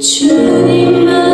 주님만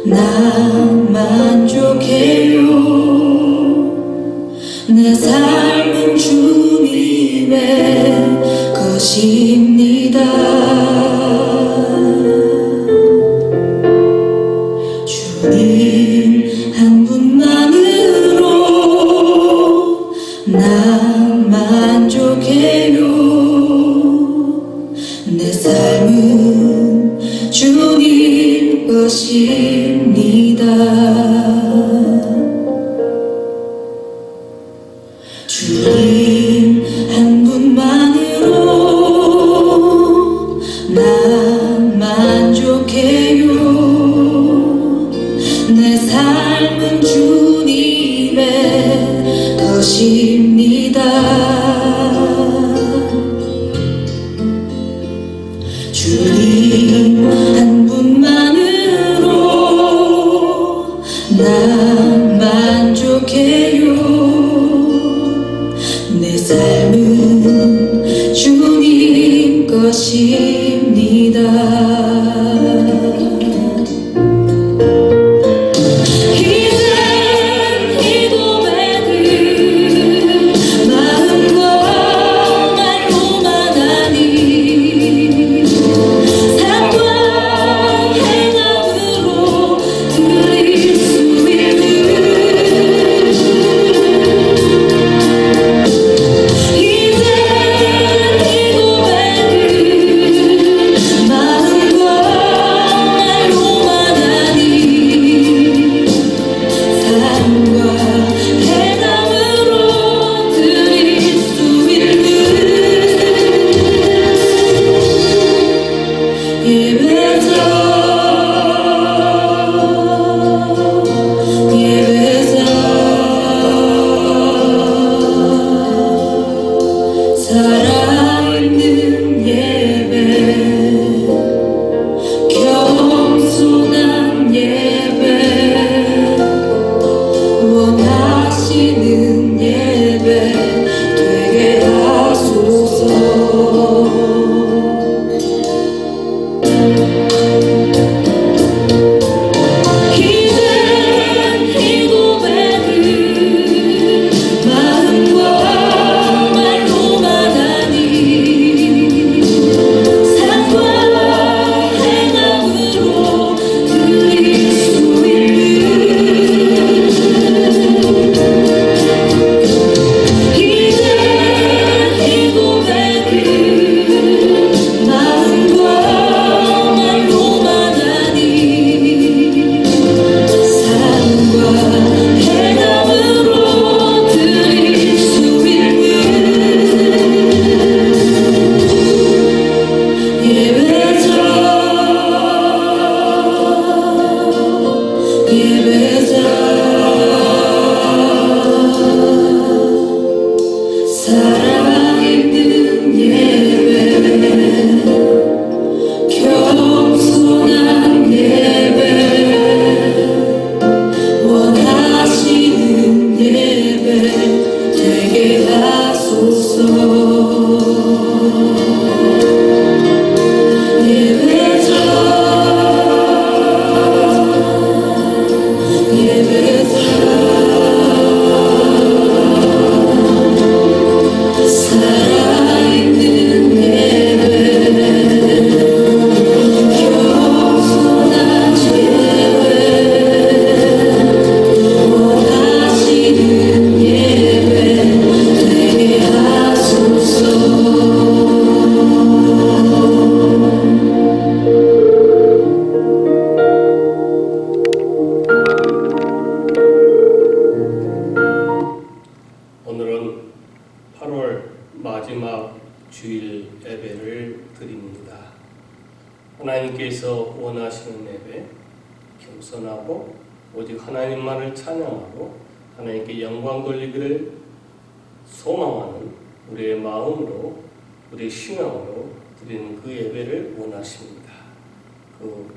난 만족해요. 내 삶은 주님의 것입니다. 주님 한 분만으로 난 만족해요. 내 삶은 주님 것입니다. 주님 한 분만으로 난 만족해요. 내 삶은 주님의 것입니다. 주님 한 분만으로 난 만족해요. 내 삶은 주님 것입니다. 살아있는 예배, 겸손한 예배, 원하시는 예배 되게 하소서. 하나님께서 원하시는 예배, 겸손하고 오직 하나님만을 찬양하고 하나님께 영광 돌리기를 소망하는 우리의 마음으로, 우리의 신앙으로 드리는 그 예배를 원하십니다. 그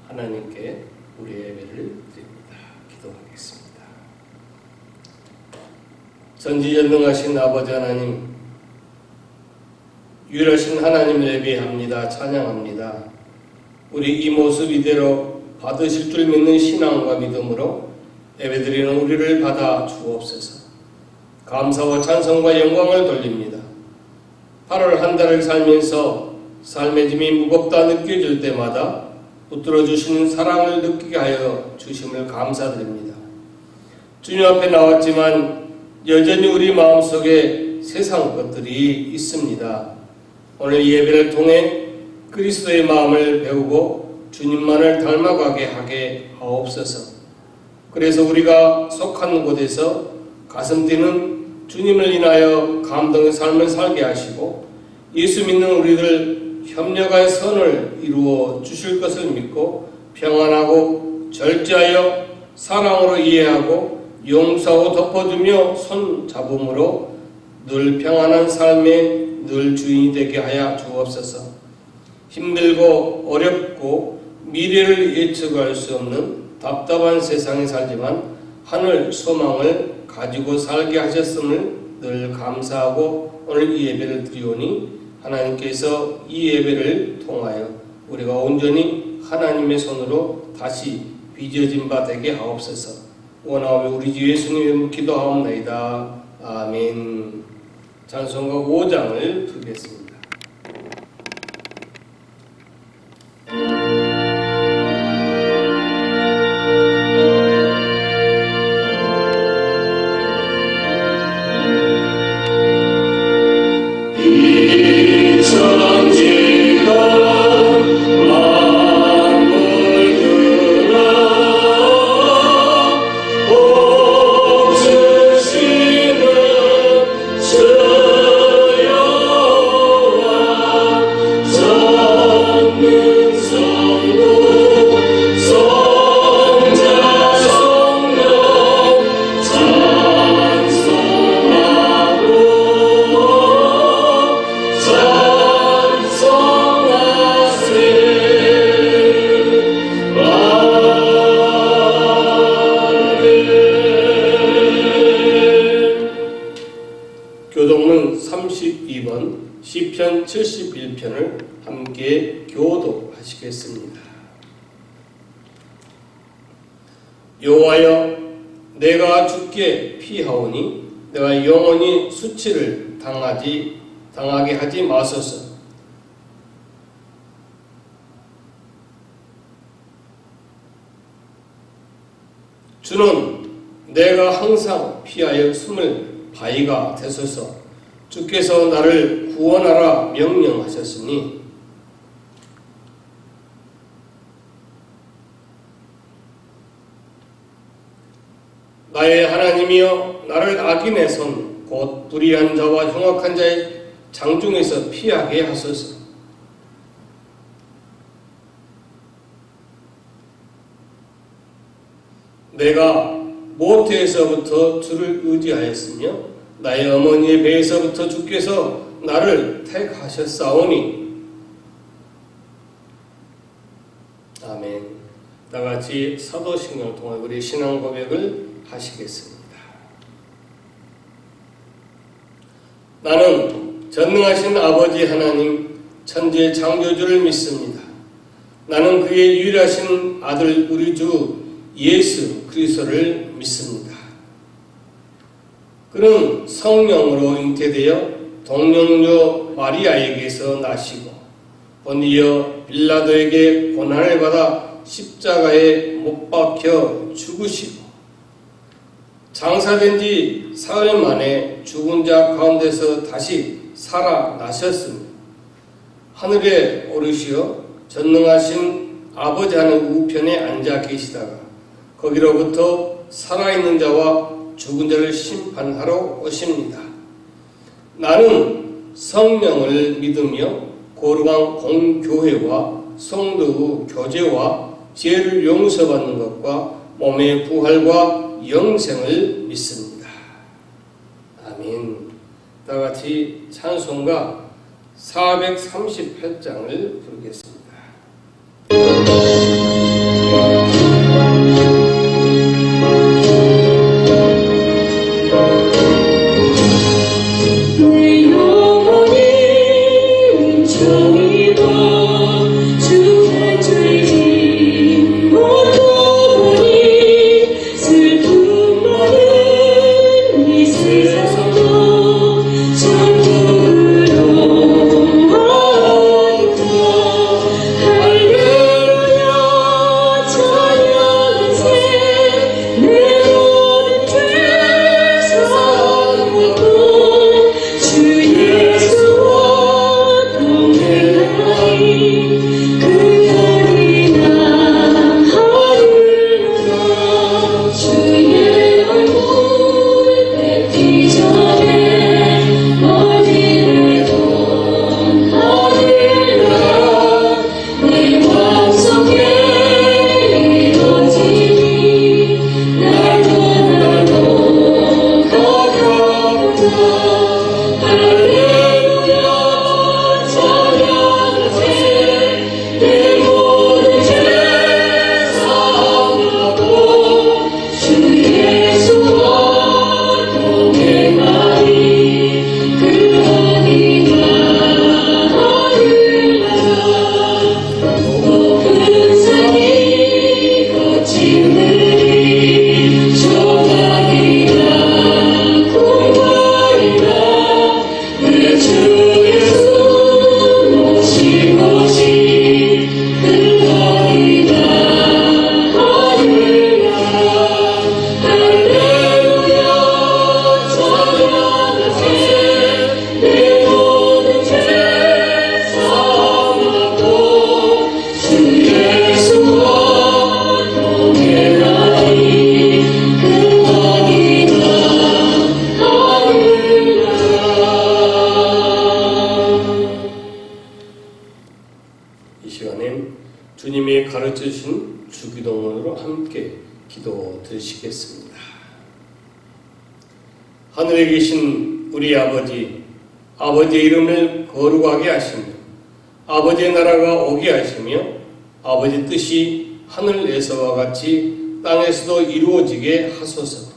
하나님께 우리의 예배를 드립니다. 기도하겠습니다. 전지전능하신 아버지 하나님, 유일하신 하나님을 예배합니다. 찬양합니다. 우리 이 모습 이대로 받으실 줄 믿는 신앙과 믿음으로 예배드리는 우리를 받아 주옵소서. 감사와 찬송과 영광을 돌립니다. 8월 한 달을 살면서 삶의 짐이 무겁다 느껴질 때마다 붙들어 주시는 사랑을 느끼게 하여 주심을 감사드립니다. 주님 앞에 나왔지만 여전히 우리 마음속에 세상 것들이 있습니다. 오늘 예배를 통해 그리스도의 마음을 배우고 주님만을 닮아가게 하게 하옵소서. 그래서 우리가 속한 곳에서 가슴 뛰는 주님을 인하여 감동의 삶을 살게 하시고 예수 믿는 우리들 협력하여 선을 이루어 주실 것을 믿고 평안하고 절제하여 사랑으로 이해하고 용서하고 덮어주며 손잡음으로 늘 평안한 삶의 늘 주인이 되게 하여 주옵소서. 힘들고 어렵고 미래를 예측할 수 없는 답답한 세상에 살지만 하늘 소망을 가지고 살게 하셨음을 늘 감사하고 오늘 이 예배를 드리오니 하나님께서 이 예배를 통하여 우리가 온전히 하나님의 손으로 다시 빚어진 바 되게 하옵소서. 원하오며 우리 주 예수님의 기도하옵나이다. 아멘. 찬송가 5장을 부르겠습니다. 교독문 32번 시편 71편을 함께 교독하시겠습니다. 여호와여, 내가 주께 피하오니 내가 영원히 수치를 당하게 하지 마소서. 주는 내가 항상 피하여 숨을 바위가 되소서. 주께서 나를 구원하라 명령하셨으니 나의 하나님이여, 나를 악인의 손 곧 불의한 자와 흉악한 자의 장중에서 피하게 하소서. 내가 모태에서부터 주를 의지하였으며 나의 어머니의 배에서부터 주께서 나를 택하셨사오니. 아멘. 다같이 사도신경을 통해 우리 신앙 고백을 하시겠습니다. 나는 전능하신 아버지 하나님 천지의 창조주를 믿습니다. 나는 그의 유일하신 아들 우리 주 예수 그리스도를 믿습니다. 그는 성령으로 잉태되어 동정녀 마리아에게서 나시고 본디어 빌라도에게 고난을 받아 십자가에 못 박혀 죽으시고 장사된 지 사흘 만에 죽은 자 가운데서 다시 살아나셨습니다. 하늘에 오르시어 전능하신 아버지 하늘 우편에 앉아 계시다가 거기로부터 살아있는 자와 죽은 자를 심판하러 오십니다. 나는 성령을 믿으며 거룩한 공교회와 성도의 교제와 죄를 용서받는 것과 몸의 부활과 영생을 믿습니다. 아멘. 다 같이 찬송가 438장을 부르겠습니다. 내 영혼이 은총이고 주의 죄짐 모두 보니 슬픔 많은 이 세상도 전부로 할렐루야 찬양세 내 모든 죄 사함받고 주 예수와 동행하리 그날이나 하루나 주의 얼굴 뵙기 전에 어디를 떠나리라 내 마음속에 이루어지니 날도 가깝다 할렐루야 찬양하세 내 모든 죄 사함받고 주 예수와 동행하리 그러니까 하늘나라 높은 산이 거친 들이 조각이라 공갈이라 내 주 예수 모신 곳이 그러니까 하늘나라 할렐루야 찬양하세 내 모든 죄 사함받고 주 예수와 동행하리 그러니까 하늘나라. 이 시간에 주님이 가르쳐주신 주기도문으로 함께 기도 드리시겠습니다. 하늘에 계신 우리 아버지, 아버지의 이름을 거룩하게 하시며 아버지의 나라가 오게 하시며 아버지 뜻이 하늘에서와 같이 땅에서도 이루어지게 하소서.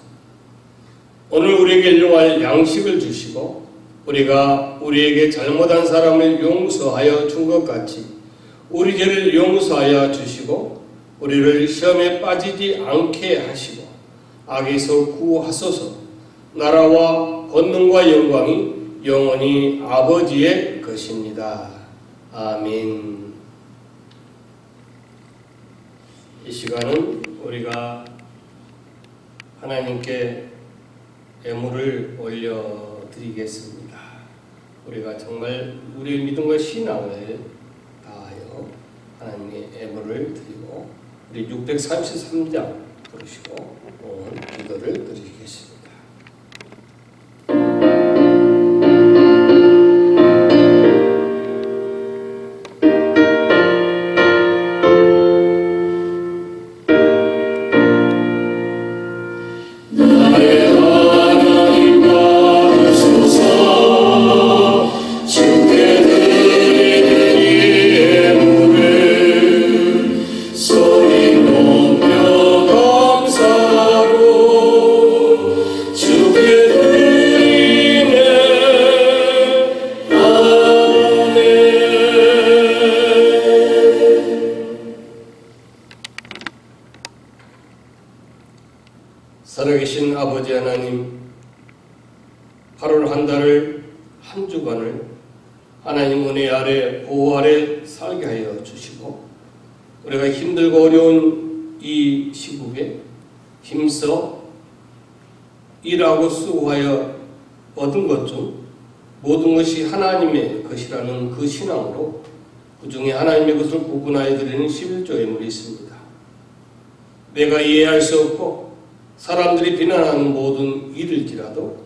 오늘 우리에게 일용할 양식을 주시고 우리가 우리에게 잘못한 사람을 용서하여 준 것 같이 우리 죄를 용서하여 주시고 우리를 시험에 빠지지 않게 하시고 악에서 구하소서. 나라와 권능과 영광이 영원히 아버지의 것입니다. 아멘. 이 시간은 우리가 하나님께 예물을 올려드리겠습니다. 우리가 정말 우리의 믿음과 신앙을 다하여 하나님의 예물을 드리고 우리 633장 부르시고 오늘 기도를 드리겠습니다. 살아계신 아버지 하나님, 8월 한 달을 한 주간을 하나님 은혜 아래 보호 아래 살게 하여 주시고 우리가 힘들고 어려운 이 시국에 힘써 일하고 수고하여 얻은 것 중 모든 것이 하나님의 것이라는 그 신앙으로 그 중에 하나님의 것을 구분하여 드리는 11조 예물이 있습니다. 내가 이해할 수 없고 사람들이 비난하는 모든 일일지라도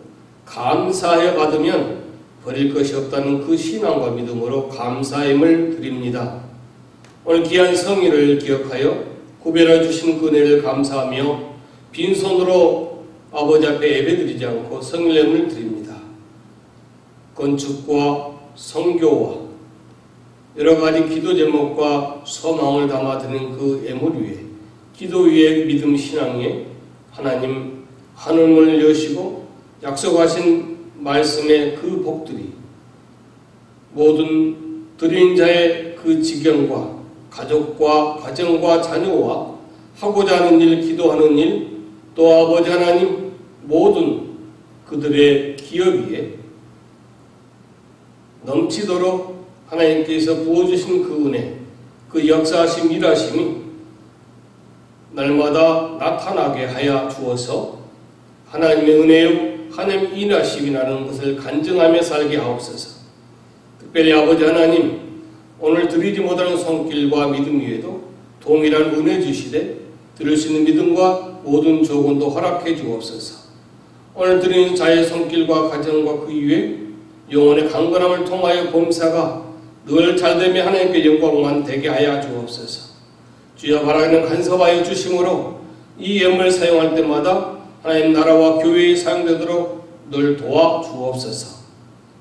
감사하여 받으면 버릴 것이 없다는 그 신앙과 믿음으로 감사임을 드립니다. 오늘 귀한 성의를 기억하여 구별해 주신 그 은혜를 감사하며 빈손으로 아버지 앞에 예배드리지 않고 성례를 드립니다. 건축과 성교와 여러 가지 기도 제목과 소망을 담아드리는 그 예물 위에 기도 위에 믿음 신앙에 하나님 하늘문을 여시고 약속하신 말씀의 그 복들이 모든 드린 자의 그 지경과 가족과 가정과 자녀와 하고자 하는 일, 기도하는 일, 또 아버지 하나님 모든 그들의 기업 위에 넘치도록 하나님께서 부어주신 그 은혜, 그 역사하심, 일하심이 날마다 나타나게 하여 주어서 하나님의 은혜요, 하나님의 일하심이라는 것을 간증하며 살게 하옵소서. 특별히 아버지 하나님, 오늘 드리지 못하는 손길과 믿음 위에도 동일한 은혜 주시되 드릴 수 있는 믿음과 모든 조건도 허락해 주옵소서. 오늘 드리는 자의 손길과 가정과 그 이외에 영혼의 강건함을 통하여 범사가 늘 잘되며 하나님께 영광만 되게 하여 주옵소서. 주여 바라기는 간섭하여 주심으로 이 예물을 사용할 때마다 하나님 나라와 교회에 사용되도록 늘 도와 주옵소서.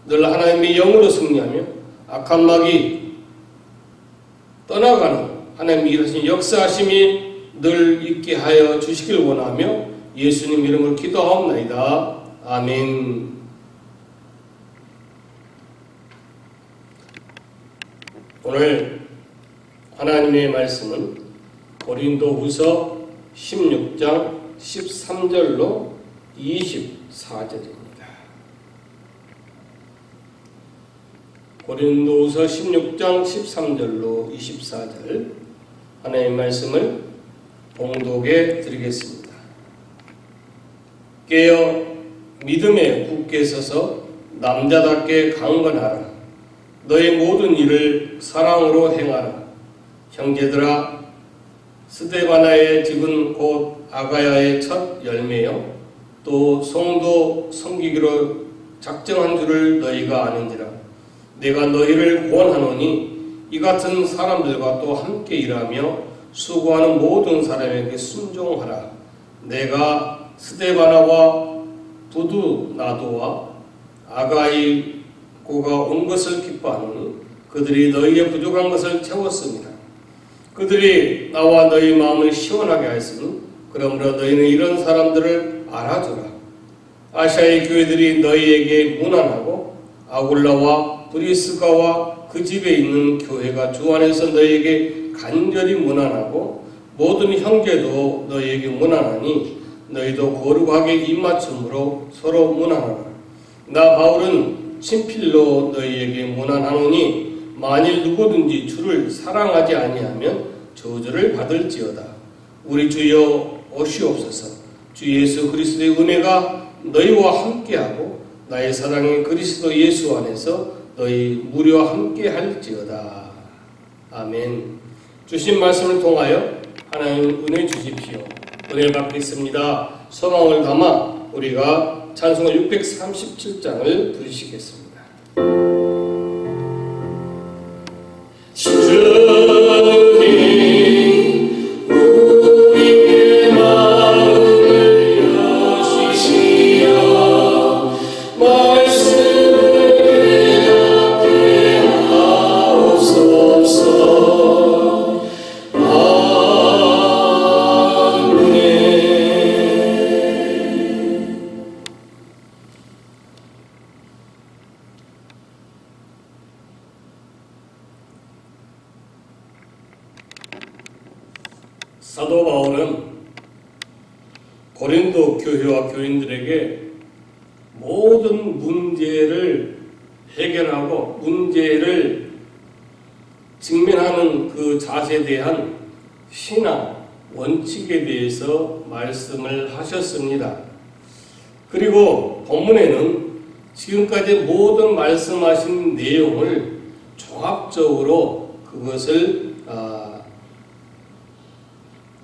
늘 하나님의 영으로 승리하며 악한 마귀 떠나가는 하나님의 일하신 역사하심이 늘 있게 하여 주시길 원하며 예수님 이름으로 기도하옵나이다. 아멘. 오늘 하나님의 말씀은 고린도후서 16장 13절로 24절입니다. 고린도후서 16장 13절로 24절 하나님의 말씀을 봉독해 드리겠습니다. 깨어 믿음에 굳게 서서 남자답게 강건하라. 너의 모든 일을 사랑으로 행하라. 형제들아, 스데바나의 집은 곧 아가야의 첫 열매요 또 성도 섬기기로 작정한 줄을 너희가 아는지라. 내가 너희를 권하노니 이 같은 사람들과 또 함께 일하며 수고하는 모든 사람에게 순종하라. 내가 스데바나와 부두나도와 아가이고가 온 것을 기뻐하노니 그들이 너희의 부족한 것을 채웠습니다. 그들이 나와 너희 마음을 시원하게 하였으니 그러므로 너희는 이런 사람들을 알아주라. 아시아의 교회들이 너희에게 무난하고 아굴라와 브리스가와 그 집에 있는 교회가 주 안에서 너희에게 간절히 무난하고 모든 형제도 너희에게 무난하니 너희도 거룩하게 입맞춤으로 서로 무난하라. 나 바울은 친필로 너희에게 무난하노니 만일 누구든지 주를 사랑하지 아니하면 저주를 받을지어다. 우리 주여 오시옵소서. 주 예수 그리스도의 은혜가 너희와 함께하고 나의 사랑인 그리스도 예수 안에서 너희 무려 함께할지어다. 아멘. 주신 말씀을 통하여 하나님 은혜 주십시오. 은혜 받겠습니다. 소망을 담아 우리가 찬송가 637장을 부르시겠습니다. 주님 우리의 마음을 여시시어 말씀을 깨닫게 하옵소서. 아멘. 사도 바울은 고린도 교회와 교인들에게 모든 문제를 해결하고 문제를 직면하는 그 자세에 대한 신앙 원칙에 대해서 말씀을 하셨습니다. 그리고 본문에는 지금까지 모든 말씀하신 내용을 종합적으로 그것을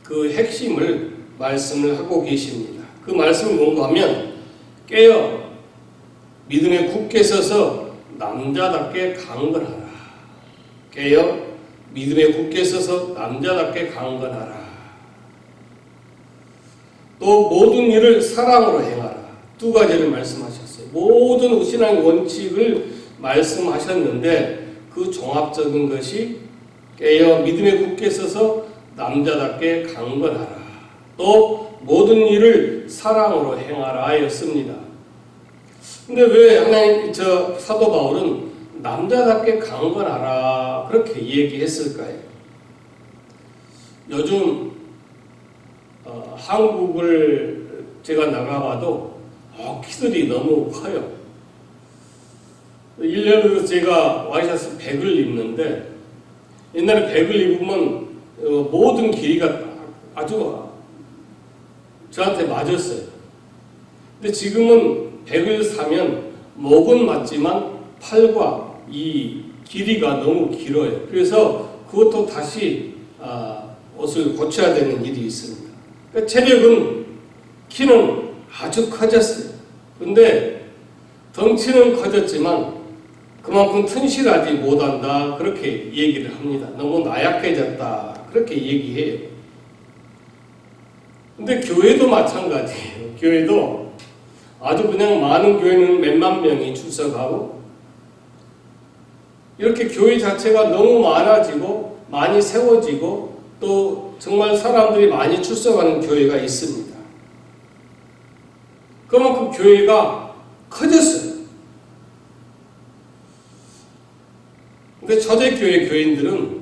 그 핵심을 말씀을 하고 계십니다. 그 말씀이 뭔가 하면 깨어 믿음에 굳게 서서 남자답게 강건하라. 깨어 믿음에 굳게 서서 남자답게 강건하라. 또 모든 일을 사랑으로 행하라. 두 가지를 말씀하셨어요. 모든 신앙의 원칙을 말씀하셨는데 그 종합적인 것이 깨어 믿음에 굳게 서서 남자답게 강건하라. 또 모든 일을 사랑으로 행하라 였습니다. 근데 왜 하나님 사도 바울은 남자답게 강건하라 그렇게 얘기했을까요? 요즘 한국을 제가 나가봐도 키들이 너무 커요. 1년으로 제가 와이셔츠 100을 입는데 옛날에 100을 입으면 모든 길이가 아주 저한테 맞았어요. 근데 지금은 100을 사면 목은 맞지만 팔과 이 길이가 너무 길어요. 그래서 그것도 다시 옷을 고쳐야 되는 일이 있습니다. 그러니까 체력은 키는 아주 커졌어요. 그런데 덩치는 커졌지만 그만큼 튼실하지 못한다 그렇게 얘기를 합니다. 너무 나약해졌다 그렇게 얘기해요. 근데 교회도 마찬가지예요. 교회도 아주 그냥 많은 교회는 몇만 명이 출석하고 이렇게 교회 자체가 너무 많아지고 많이 세워지고 또 정말 사람들이 많이 출석하는 교회가 있습니다. 그만큼 교회가 커졌어요. 근데 초대교회 교인들은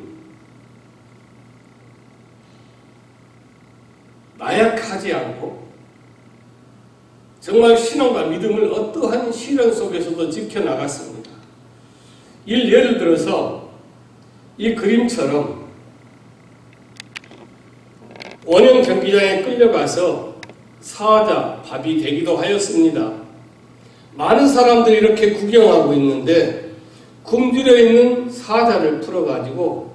나약하지 않고 정말 신앙과 믿음을 어떠한 시련 속에서도 지켜나갔습니다. 예를 들어서 이 그림처럼 원형 경기장에 끌려가서 사자, 밥이 되기도 하였습니다. 많은 사람들이 이렇게 구경하고 있는데 굶주려 있는 사자를 풀어가지고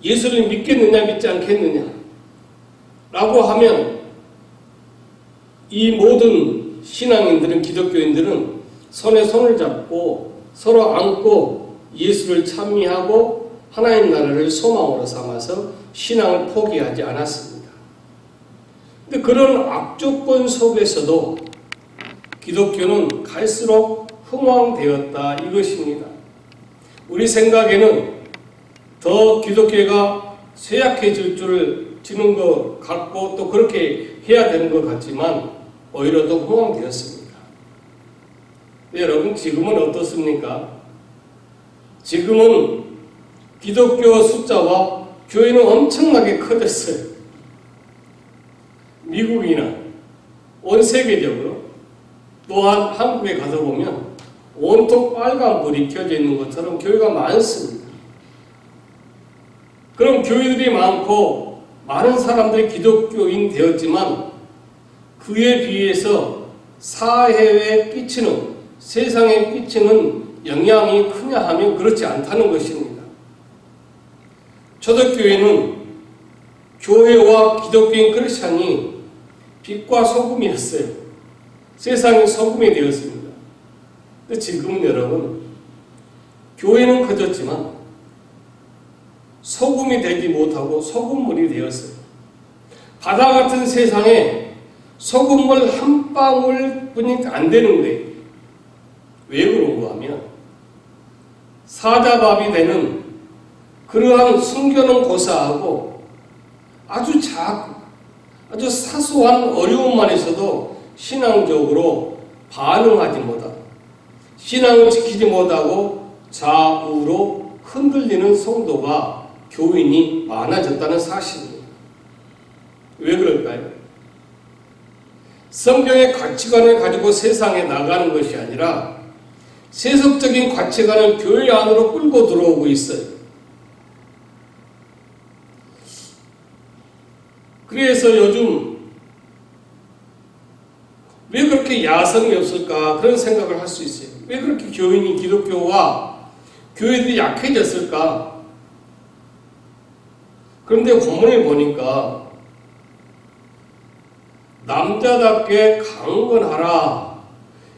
예수를 믿겠느냐 믿지 않겠느냐 라고 하면 이 모든 신앙인들은 기독교인들은 손에 손을 잡고 서로 안고 예수를 찬미하고 하나님 나라를 소망으로 삼아서 신앙을 포기하지 않았습니다. 근데 그런 악조건 속에서도 기독교는 갈수록 흥왕되었다 이것입니다. 우리 생각에는 더 기독교가 쇠약해질 줄을 지는 것 같고 또 그렇게 해야 되는 것 같지만 오히려 더 흥왕되었습니다. 여러분 지금은 어떻습니까? 지금은 기독교 숫자와 교회는 엄청나게 커졌어요. 미국이나 온 세계적으로 또한 한국에 가서 보면 온통 빨간불이 켜져 있는 것처럼 교회가 많습니다. 그럼 교회들이 많고 많은 사람들이 기독교인 되었지만 그에 비해서 사회에 끼치는 세상에 끼치는 영향이 크냐 하면 그렇지 않다는 것입니다. 초대교회는 교회와 기독교인 크리스찬이 빛과 소금이었어요. 세상의 소금이 되었습니다. 근데 지금은 여러분 교회는 커졌지만 소금이 되지 못하고 소금물이 되었어요. 바다 같은 세상에 소금물 한 방울뿐이 안 되는 거예요. 왜 그런가 하면 사자밥이 되는 그러한 순교는 고사하고 아주 작고 아주 사소한 어려움만 있어도 신앙적으로 반응하지 못하고 신앙을 지키지 못하고 좌우로 흔들리는 성도가 교인이 많아졌다는 사실입니다. 왜 그럴까요? 성경의 가치관을 가지고 세상에 나가는 것이 아니라 세속적인 가치관을 교회 안으로 끌고 들어오고 있어요. 그래서 요즘 왜 그렇게 야성이 없을까 그런 생각을 할 수 있어요. 왜 그렇게 교인이 기독교와 교회들이 약해졌을까? 그런데 본문을 보니까 남자답게 강건하라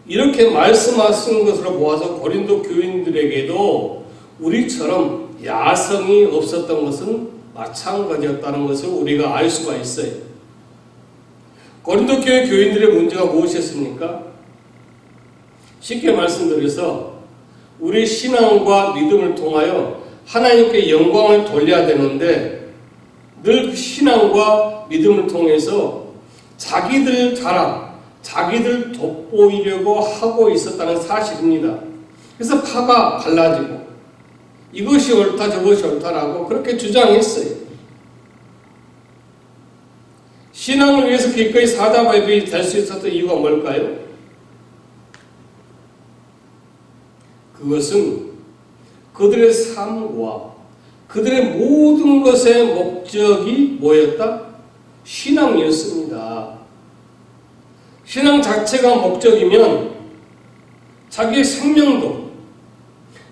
이렇게 말씀하신 것으로 보아서 고린도 교인들에게도 우리처럼 야성이 없었던 것은 마찬가지였다는 것을 우리가 알 수가 있어요. 고린도 교회 교인들의 문제가 무엇이었습니까? 쉽게 말씀드려서 우리 신앙과 믿음을 통하여 하나님께 영광을 돌려야 되는데 늘 그 신앙과 믿음을 통해서 자기들 자랑, 자기들 돋보이려고 하고 있었다는 사실입니다. 그래서 파가 갈라지고 이것이 옳다 저것이 옳다라고 그렇게 주장했어요. 신앙을 위해서 기꺼이 사자바입이 될 수 있었던 이유가 뭘까요? 그것은 그들의 삶과 그들의 모든 것의 목적이 뭐였다? 신앙이었습니다. 신앙 자체가 목적이면 자기의 생명도,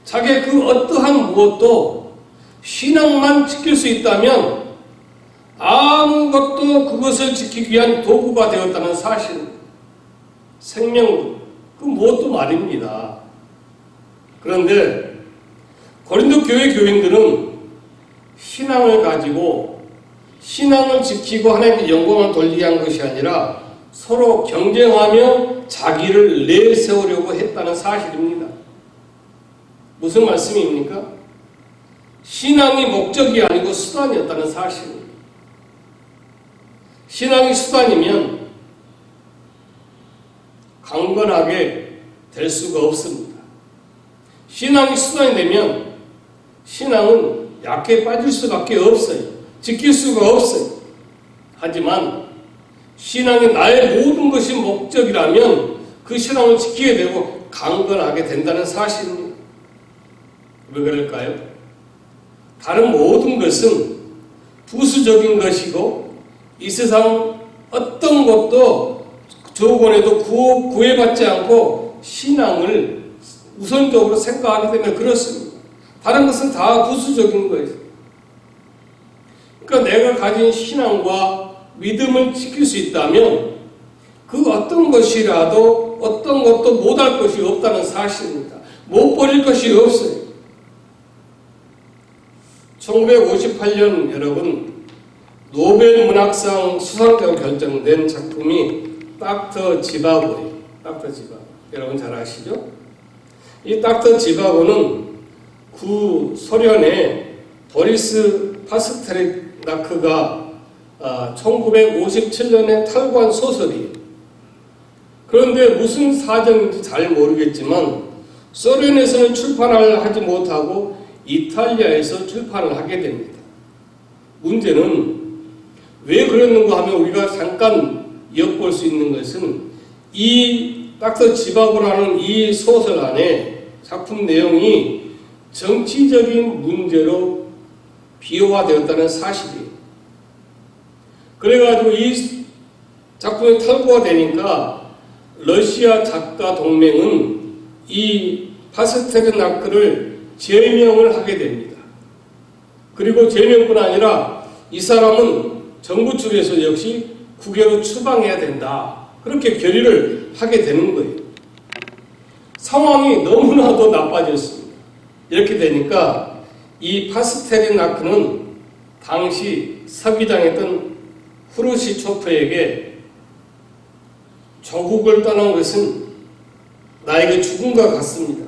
자기의 그 어떠한 무엇도 신앙만 지킬 수 있다면 아무것도 그것을 지키기 위한 도구가 되었다는 사실, 생명도, 그 무엇도 말입니다. 그런데 고린도 교회 교인들은 신앙을 가지고 신앙을 지키고 하나님께 영광을 돌리게 한 것이 아니라 서로 경쟁하며 자기를 내세우려고 했다는 사실입니다. 무슨 말씀입니까? 신앙이 목적이 아니고 수단이었다는 사실입니다. 신앙이 수단이면 강건하게 될 수가 없습니다. 신앙이 수단이 되면 신앙은 약해 빠질 수밖에 없어요. 지킬 수가 없어요. 하지만 신앙이 나의 모든 것이 목적이라면 그 신앙을 지키게 되고 강건하게 된다는 사실입니다. 왜 그럴까요? 다른 모든 것은 부수적인 것이고 이 세상 어떤 것도 조건에도 구애받지 않고 신앙을 우선적으로 생각하기 때문에 그렇습니다. 다른 것은 다 부수적인 거예요. 그러니까 내가 가진 신앙과 믿음을 지킬 수 있다면 그 어떤 것이라도 어떤 것도 못할 것이 없다는 사실입니다. 못 버릴 것이 없어요. 1958년 여러분 노벨 문학상 수상자로 결정된 작품이 닥터 지바고예요. 닥터 지바고. 여러분 잘 아시죠? 이 닥터 지바고는 구소련의 보리스 파스테르나크가 1957년에 탈구한 소설이에요. 그런데 무슨 사정인지 잘 모르겠지만 소련에서는 출판을 하지 못하고 이탈리아에서 출판을 하게 됩니다. 문제는 왜 그랬는가 하면 우리가 잠깐 엿볼 수 있는 것은 이 닥터 지바고라는 이 소설 안에 작품 내용이 정치적인 문제로 비화되었다는 사실이에요. 그래가지고 이 작품이 탈구가 되니까 러시아 작가 동맹은 이 파스테르나크를 제명을 하게 됩니다. 그리고 제명뿐 아니라 이 사람은 정부 측에서 역시 국외로 추방해야 된다. 그렇게 결의를 하게 되는 거예요. 상황이 너무나도 나빠졌습니다. 이렇게 되니까 이 파스테르나크는 당시 서기장이었던 후르시초프에게 조국을 떠난 것은 나에게 죽음과 같습니다.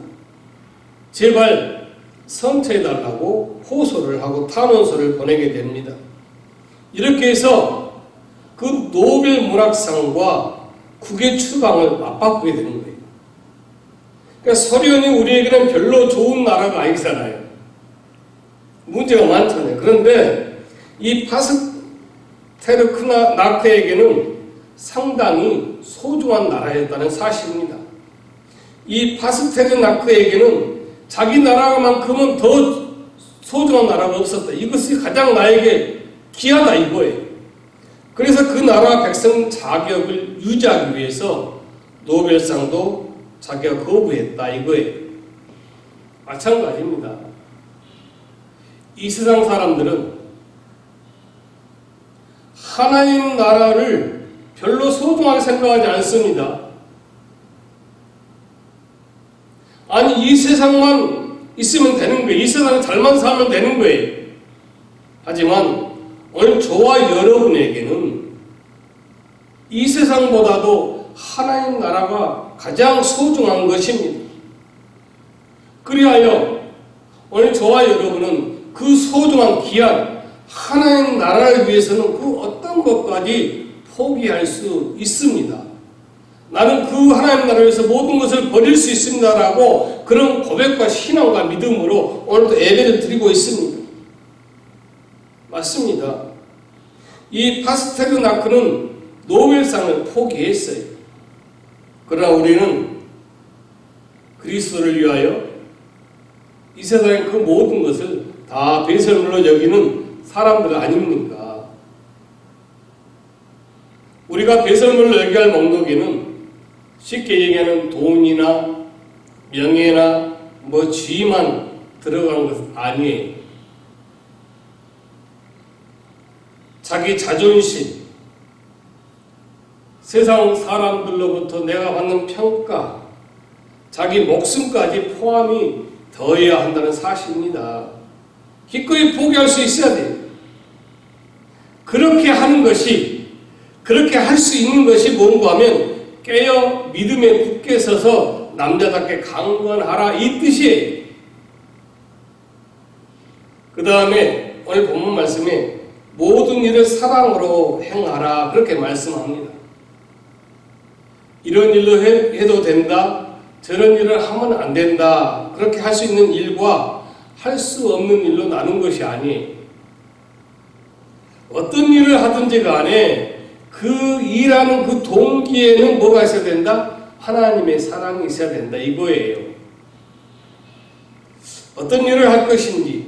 제발 선처해달라고 호소를 하고 탄원서를 보내게 됩니다. 이렇게 해서 그 노벨 문학상과 국외 추방을 맞바꾸게 되는 거예요. 그러니까 소련이 우리에게는 별로 좋은 나라가 아니잖아요. 문제가 많잖아요. 그런데 이 파스테르나크에게는 상당히 소중한 나라였다는 사실입니다. 이 파스테르나크에게는 자기 나라만큼은 더 소중한 나라가 없었다. 이것이 가장 나에게 귀하다 이거예요. 그래서 그 나라 백성 자격을 유지하기 위해서 노벨상도 자기가 거부했다 이거예요. 마찬가지입니다. 이 세상 사람들은 하나님 나라를 별로 소중하게 생각하지 않습니다. 아니 이 있으면 되는 거예요. 이 세상에 잘만 살면 되는 거예요. 하지만 오늘 저와 여러분에게는 이 세상보다도 하나님 나라가 가장 소중한 것입니다. 그리하여 오늘 저와 여러분은 그 소중한 귀한 하나님 나라를 위해서는 그 어떤 것까지 포기할 수 있습니다. 나는 그 하나님 나라를 위해서 모든 것을 버릴 수 있습니다라고 그런 고백과 신앙과 믿음으로 오늘도 예배를 드리고 있습니다. 맞습니다. 이 파스테르나크는 노벨상을 포기했어요. 그러나 우리는 그리스도를 위하여 이 세상의 그 모든 것을 다 배설물로 여기는 사람들 아닙니까? 우리가 배설물로 여기할 목록에는 쉽게 얘기하는 돈이나 명예나 지위만 들어가는 것은 아니에요. 자기 자존심, 세상 사람들로부터 내가 받는 평가, 자기 목숨까지 포함이 되어야 한다는 사실입니다. 기꺼이 포기할 수 있어야 돼요. 그렇게 하는 것이, 그렇게 할 수 있는 것이 뭔가 하면 깨어 믿음에 굳게 서서 남자답게 강건하라 이 뜻이에요. 그 다음에 오늘 본문 말씀에 모든 일을 사랑으로 행하라 그렇게 말씀합니다. 이런 일로 해도 된다, 저런 일을 하면 안 된다, 그렇게 할 수 있는 일과 할 수 없는 일로 나눈 것이 아니에요. 어떤 일을 하든지 간에 그 일하는 그 동기에는 뭐가 있어야 된다? 하나님의 사랑이 있어야 된다 이거예요. 어떤 일을 할 것인지,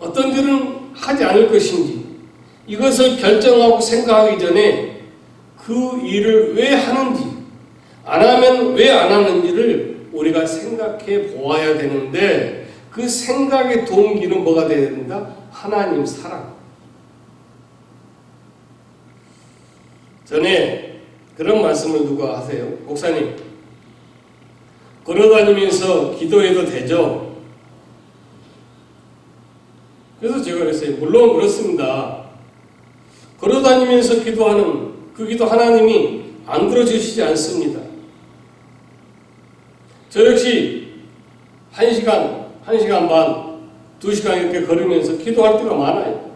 어떤 일은 하지 않을 것인지 이것을 결정하고 생각하기 전에 그 일을 왜 하는지, 안 하면 왜 안 하는지를 우리가 생각해 보아야 되는데 그 생각의 동기는 뭐가 되어야 된다? 하나님 사랑. 전에 그런 말씀을 누가 하세요? 목사님, 걸어다니면서 기도해도 되죠? 그래서 제가 그랬어요. 물론 그렇습니다. 걸어다니면서 기도하는 그 기도 하나님이 안 들어주시지 않습니다. 저 역시 1시간, 1시간 반, 2시간 이렇게 걸으면서 기도할 때가 많아요.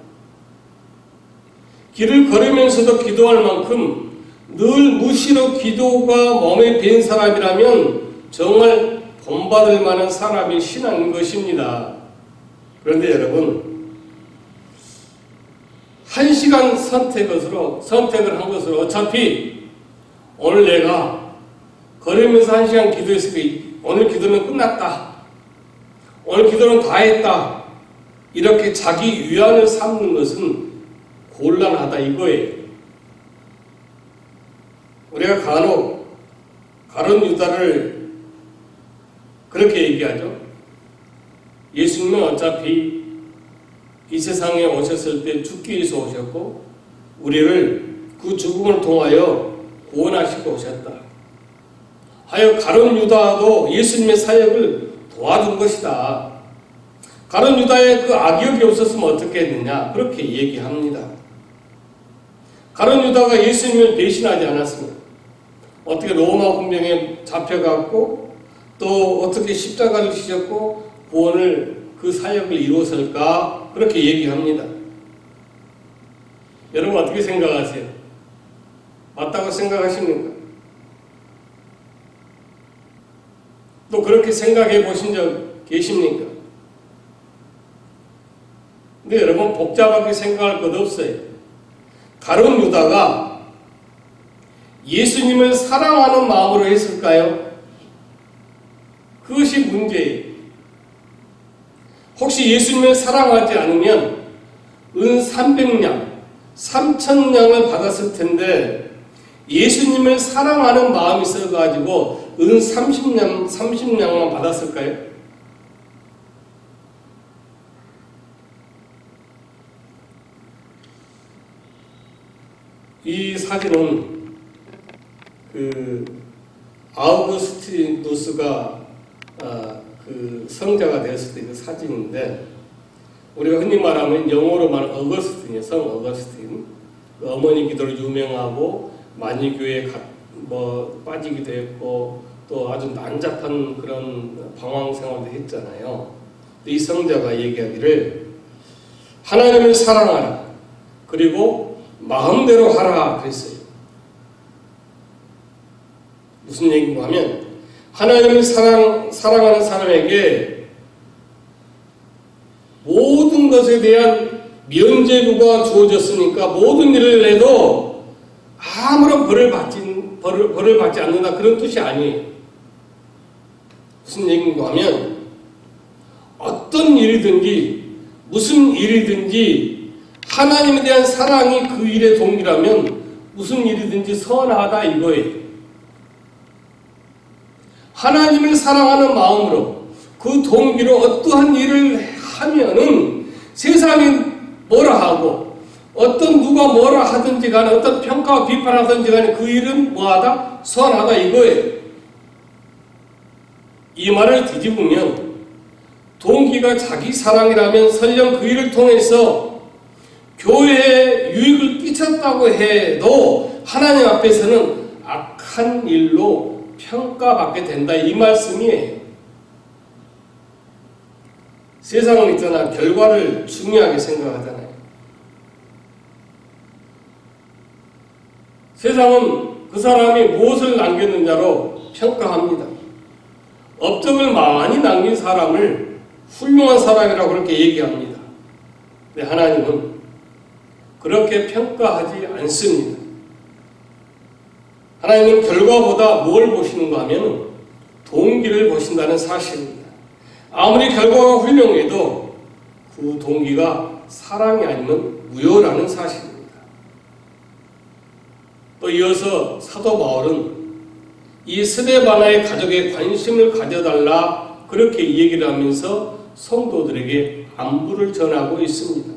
길을 걸으면서도 기도할 만큼 늘 무시로 기도가 몸에 밴 사람이라면 정말 본받을 만한 사람이 신앙인 것입니다. 그런데 여러분, 1시간 선택을 한 것으로 어차피 오늘 내가 걸으면서 1시간 기도했으니까 오늘 기도는 끝났다, 오늘 기도는 다 했다, 이렇게 자기 위안을 삼는 것은 곤란하다 이거예요. 우리가 간혹 가룟 유다를 그렇게 얘기하죠. 예수님은 어차피 이 세상에 오셨을 때 죽기 위해서 오셨고 우리를 그 죽음을 통하여 구원하시고 오셨다. 하여 가룟 유다도 예수님의 사역을 도와준 것이다. 가룟 유다의 그 악역이 없었으면 어떻게 했느냐 그렇게 얘기합니다. 가룟 유다가 예수님을 배신하지 않았습니다. 어떻게 로마 군병에 잡혀갔고 또 어떻게 십자가를 지셨고 구원을 그 사역을 이루었을까 그렇게 얘기합니다. 여러분 어떻게 생각하세요? 맞다고 생각하십니까? 또 그렇게 생각해 보신 적 계십니까? 근데 여러분 복잡하게 생각할 것 없어요. 가룟 유다가 예수님을 사랑하는 마음으로 했을까요? 그것이 문제예요. 혹시 예수님을 사랑하지 않으면 은 300냥, 3,000냥을 받았을 텐데 예수님을 사랑하는 마음이 있어가지고 은 30냥만 받았을까요? 이 사진은 그 아우구스티누스가 그 성자가 되었을 때 그 사진인데, 우리가 흔히 말하면 영어로 말하는 어거스틴이에요. 성 어거스틴. 그 어머니 기도로 유명하고 많이 교회에 빠지기도 했고 또 아주 난잡한 그런 방황 생활도 했잖아요. 이 성자가 얘기하기를 하나님을 사랑하라, 그리고 마음대로 하라 그랬어요. 무슨 얘기인가 하면 하나님을 사랑하는 사람에게 모든 것에 대한 면죄부가 주어졌으니까 모든 일을 해도 아무런 벌을 받지 않는다, 그런 뜻이 아니에요. 무슨 얘기인가 하면 어떤 일이든지 무슨 일이든지 하나님에 대한 사랑이 그 일의 동기라면 무슨 일이든지 선하다 이거예요. 하나님을 사랑하는 마음으로 그 동기로 어떠한 일을 하면은 세상이 뭐라 하고 어떤 누가 뭐라 하든지 간에 어떤 평가와 비판하든지 간에 그 일은 뭐하다? 선하다 이거예요. 이 말을 뒤집으면 동기가 자기 사랑이라면 설령 그 일을 통해서 교회에 유익을 끼쳤다고 해도 하나님 앞에서는 악한 일로 평가받게 된다 이 말씀이에요. 세상은 있잖아, 결과를 중요하게 생각하잖아요. 세상은 그 사람이 무엇을 남겼느냐로 평가합니다. 업적을 많이 남긴 사람을 훌륭한 사람이라고 그렇게 얘기합니다. 근데 하나님은 그렇게 평가하지 않습니다. 하나님은 결과보다 뭘 보시는가 하면 동기를 보신다는 사실입니다. 아무리 결과가 훌륭해도 그 동기가 사랑이 아니면 무효라는 사실입니다. 또 이어서 사도 바울은 이 스데바나의 가족에 관심을 가져달라 그렇게 얘기를 하면서 성도들에게 안부를 전하고 있습니다.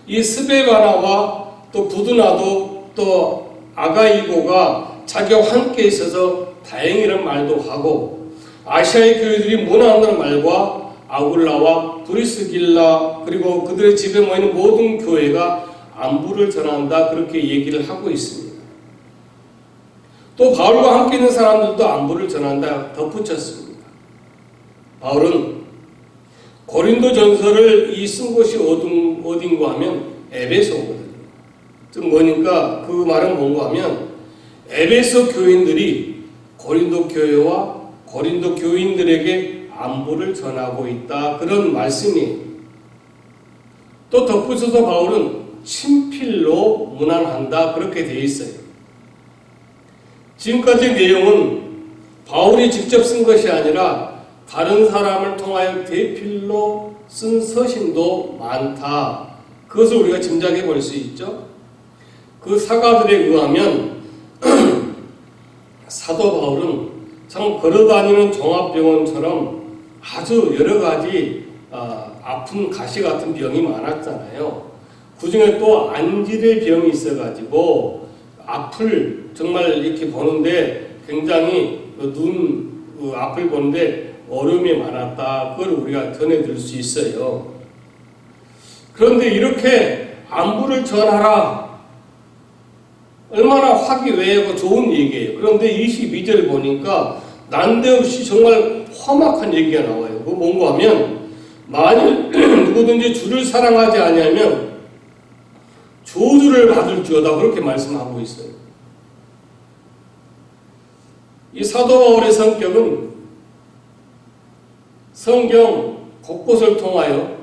이 스데바나와 또 부두나도 또 아가이고가 자기와 함께 있어서 다행이라는 말도 하고, 아시아의 교회들이 모나는 말과 아굴라와 브리스길라 그리고 그들의 집에 모이는 모든 교회가 안부를 전한다 그렇게 얘기를 하고 있습니다. 또 바울과 함께 있는 사람들도 안부를 전한다 덧붙였습니다. 바울은 고린도 전서를 쓴 곳이 어딘가 하면 에베소거든요. 즉 뭐니까 그 말은 뭔가 하면 에베소 교인들이 고린도 교회와 고린도 교인들에게 안부를 전하고 있다 그런 말씀이에요. 또 덧붙여서 바울은 친필로 문안한다 그렇게 되어 있어요. 지금까지 내용은 바울이 직접 쓴 것이 아니라 다른 사람을 통하여 대필로 쓴 서신도 많다. 그것을 우리가 짐작해 볼 수 있죠. 그 사가들에 의하면 사도 바울은 참 걸어다니는 종합병원처럼 아주 여러 가지 아픈 가시 같은 병이 많았잖아요. 그 중에 또 안질의 병이 있어가지고 앞을 정말 이렇게 보는데 굉장히 앞을 보는데 어려움이 많았다. 그걸 우리가 전해드릴 수 있어요. 그런데 이렇게 안부를 전하라. 얼마나 화기애애하고 좋은 얘기예요. 그런데 22절을 보니까 난데없이 정말 험악한 얘기가 나와요. 그거 뭔가 하면 만일 누구든지 주를 사랑하지 아니하면 저주를 받을지어다 그렇게 말씀하고 있어요. 이 사도 바울의 성격은 성경 곳곳을 통하여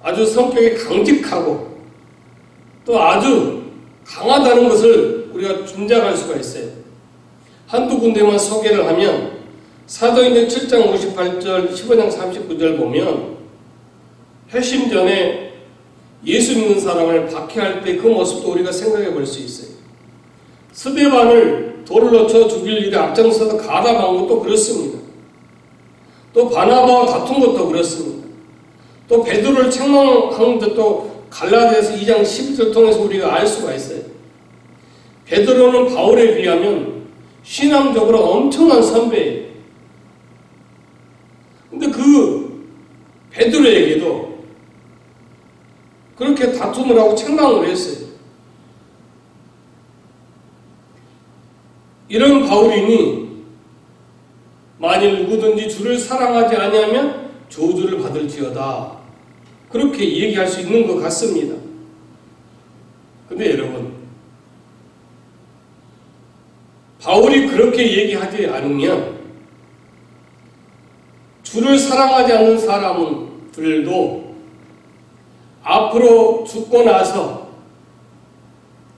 아주 성격이 강직하고 또 아주 강하다는 것을 우리가 짐작할 수가 있어요. 한두 군데만 소개를 하면 사도행전 7장 58절 15장 39절 보면 회심 전에 예수 믿는 사람을 박해할 때 그 모습도 우리가 생각해 볼 수 있어요. 스데반을 돌을 놓쳐 죽일 일에 앞장서서 가담한 것도 그렇습니다. 또 바나바와 다툰 것도 그렇습니다. 또 베드로를 책망한 것도 갈라디아서 2장 12절 통해서 우리가 알 수가 있어요. 베드로는 바울에 비하면 신앙적으로 엄청난 선배예요. 그렇게 다툼을 하고 책망을 했어요. 이런 바울이니 만일 누구든지 주를 사랑하지 아니하면 저주를 받을지어다. 그렇게 얘기할 수 있는 것 같습니다. 근데 여러분, 바울이 그렇게 얘기하지 않으면 주를 사랑하지 않는 사람들도 앞으로 죽고 나서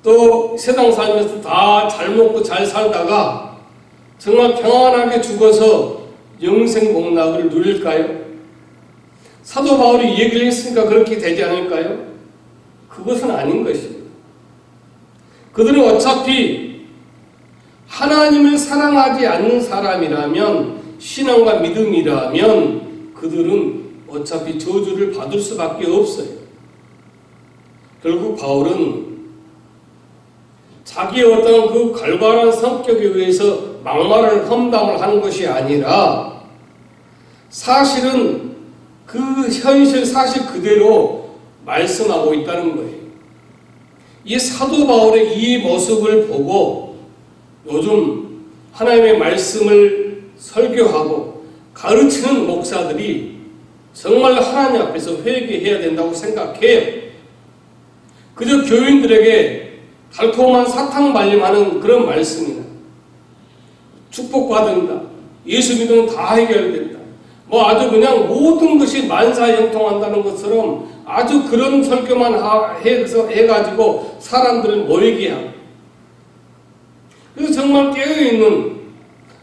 또 세상 살면서 다 잘 먹고 잘 살다가 정말 평안하게 죽어서 영생 복락을 누릴까요? 사도 바울이 얘기를 했으니까 그렇게 되지 않을까요? 그것은 아닌 것입니다. 그들은 어차피 하나님을 사랑하지 않는 사람이라면, 신앙과 믿음이라면 그들은 어차피 저주를 받을 수밖에 없어요. 결국 바울은 자기의 어떤 그 갈갈한 성격에 의해서 막말을 험담을 하는 것이 아니라 사실은 그 현실 사실 그대로 말씀하고 있다는 거예요. 이 사도 바울의 이 모습을 보고 요즘 하나님의 말씀을 설교하고 가르치는 목사들이 정말 하나님 앞에서 회개해야 된다고 생각해요. 그저 교인들에게 달콤한 사탕 말림하는 그런 말씀이나 축복받는다, 예수 믿으면 다 해결된다, 뭐 아주 그냥 모든 것이 만사형통한다는 것처럼 아주 그런 설교만 해가지고 사람들을 모이게 하고, 그래서 정말 깨어있는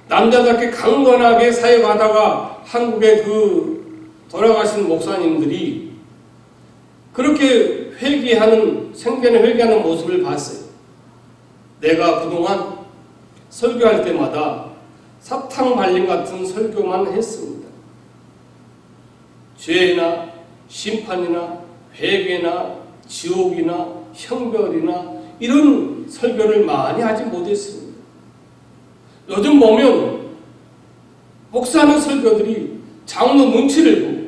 남자답게 강건하게 사역하다가 한국의 그 돌아가신 목사님들이 그렇게 회개하는, 생전에 회개하는 모습을 봤어요. 내가 그동안 설교할 때마다 사탕 발림 같은 설교만 했습니다. 죄나 심판이나 회개나 지옥이나 형벌이나 이런 설교를 많이 하지 못했습니다. 요즘 보면 목사하는 설교들이 장로 눈치를 보고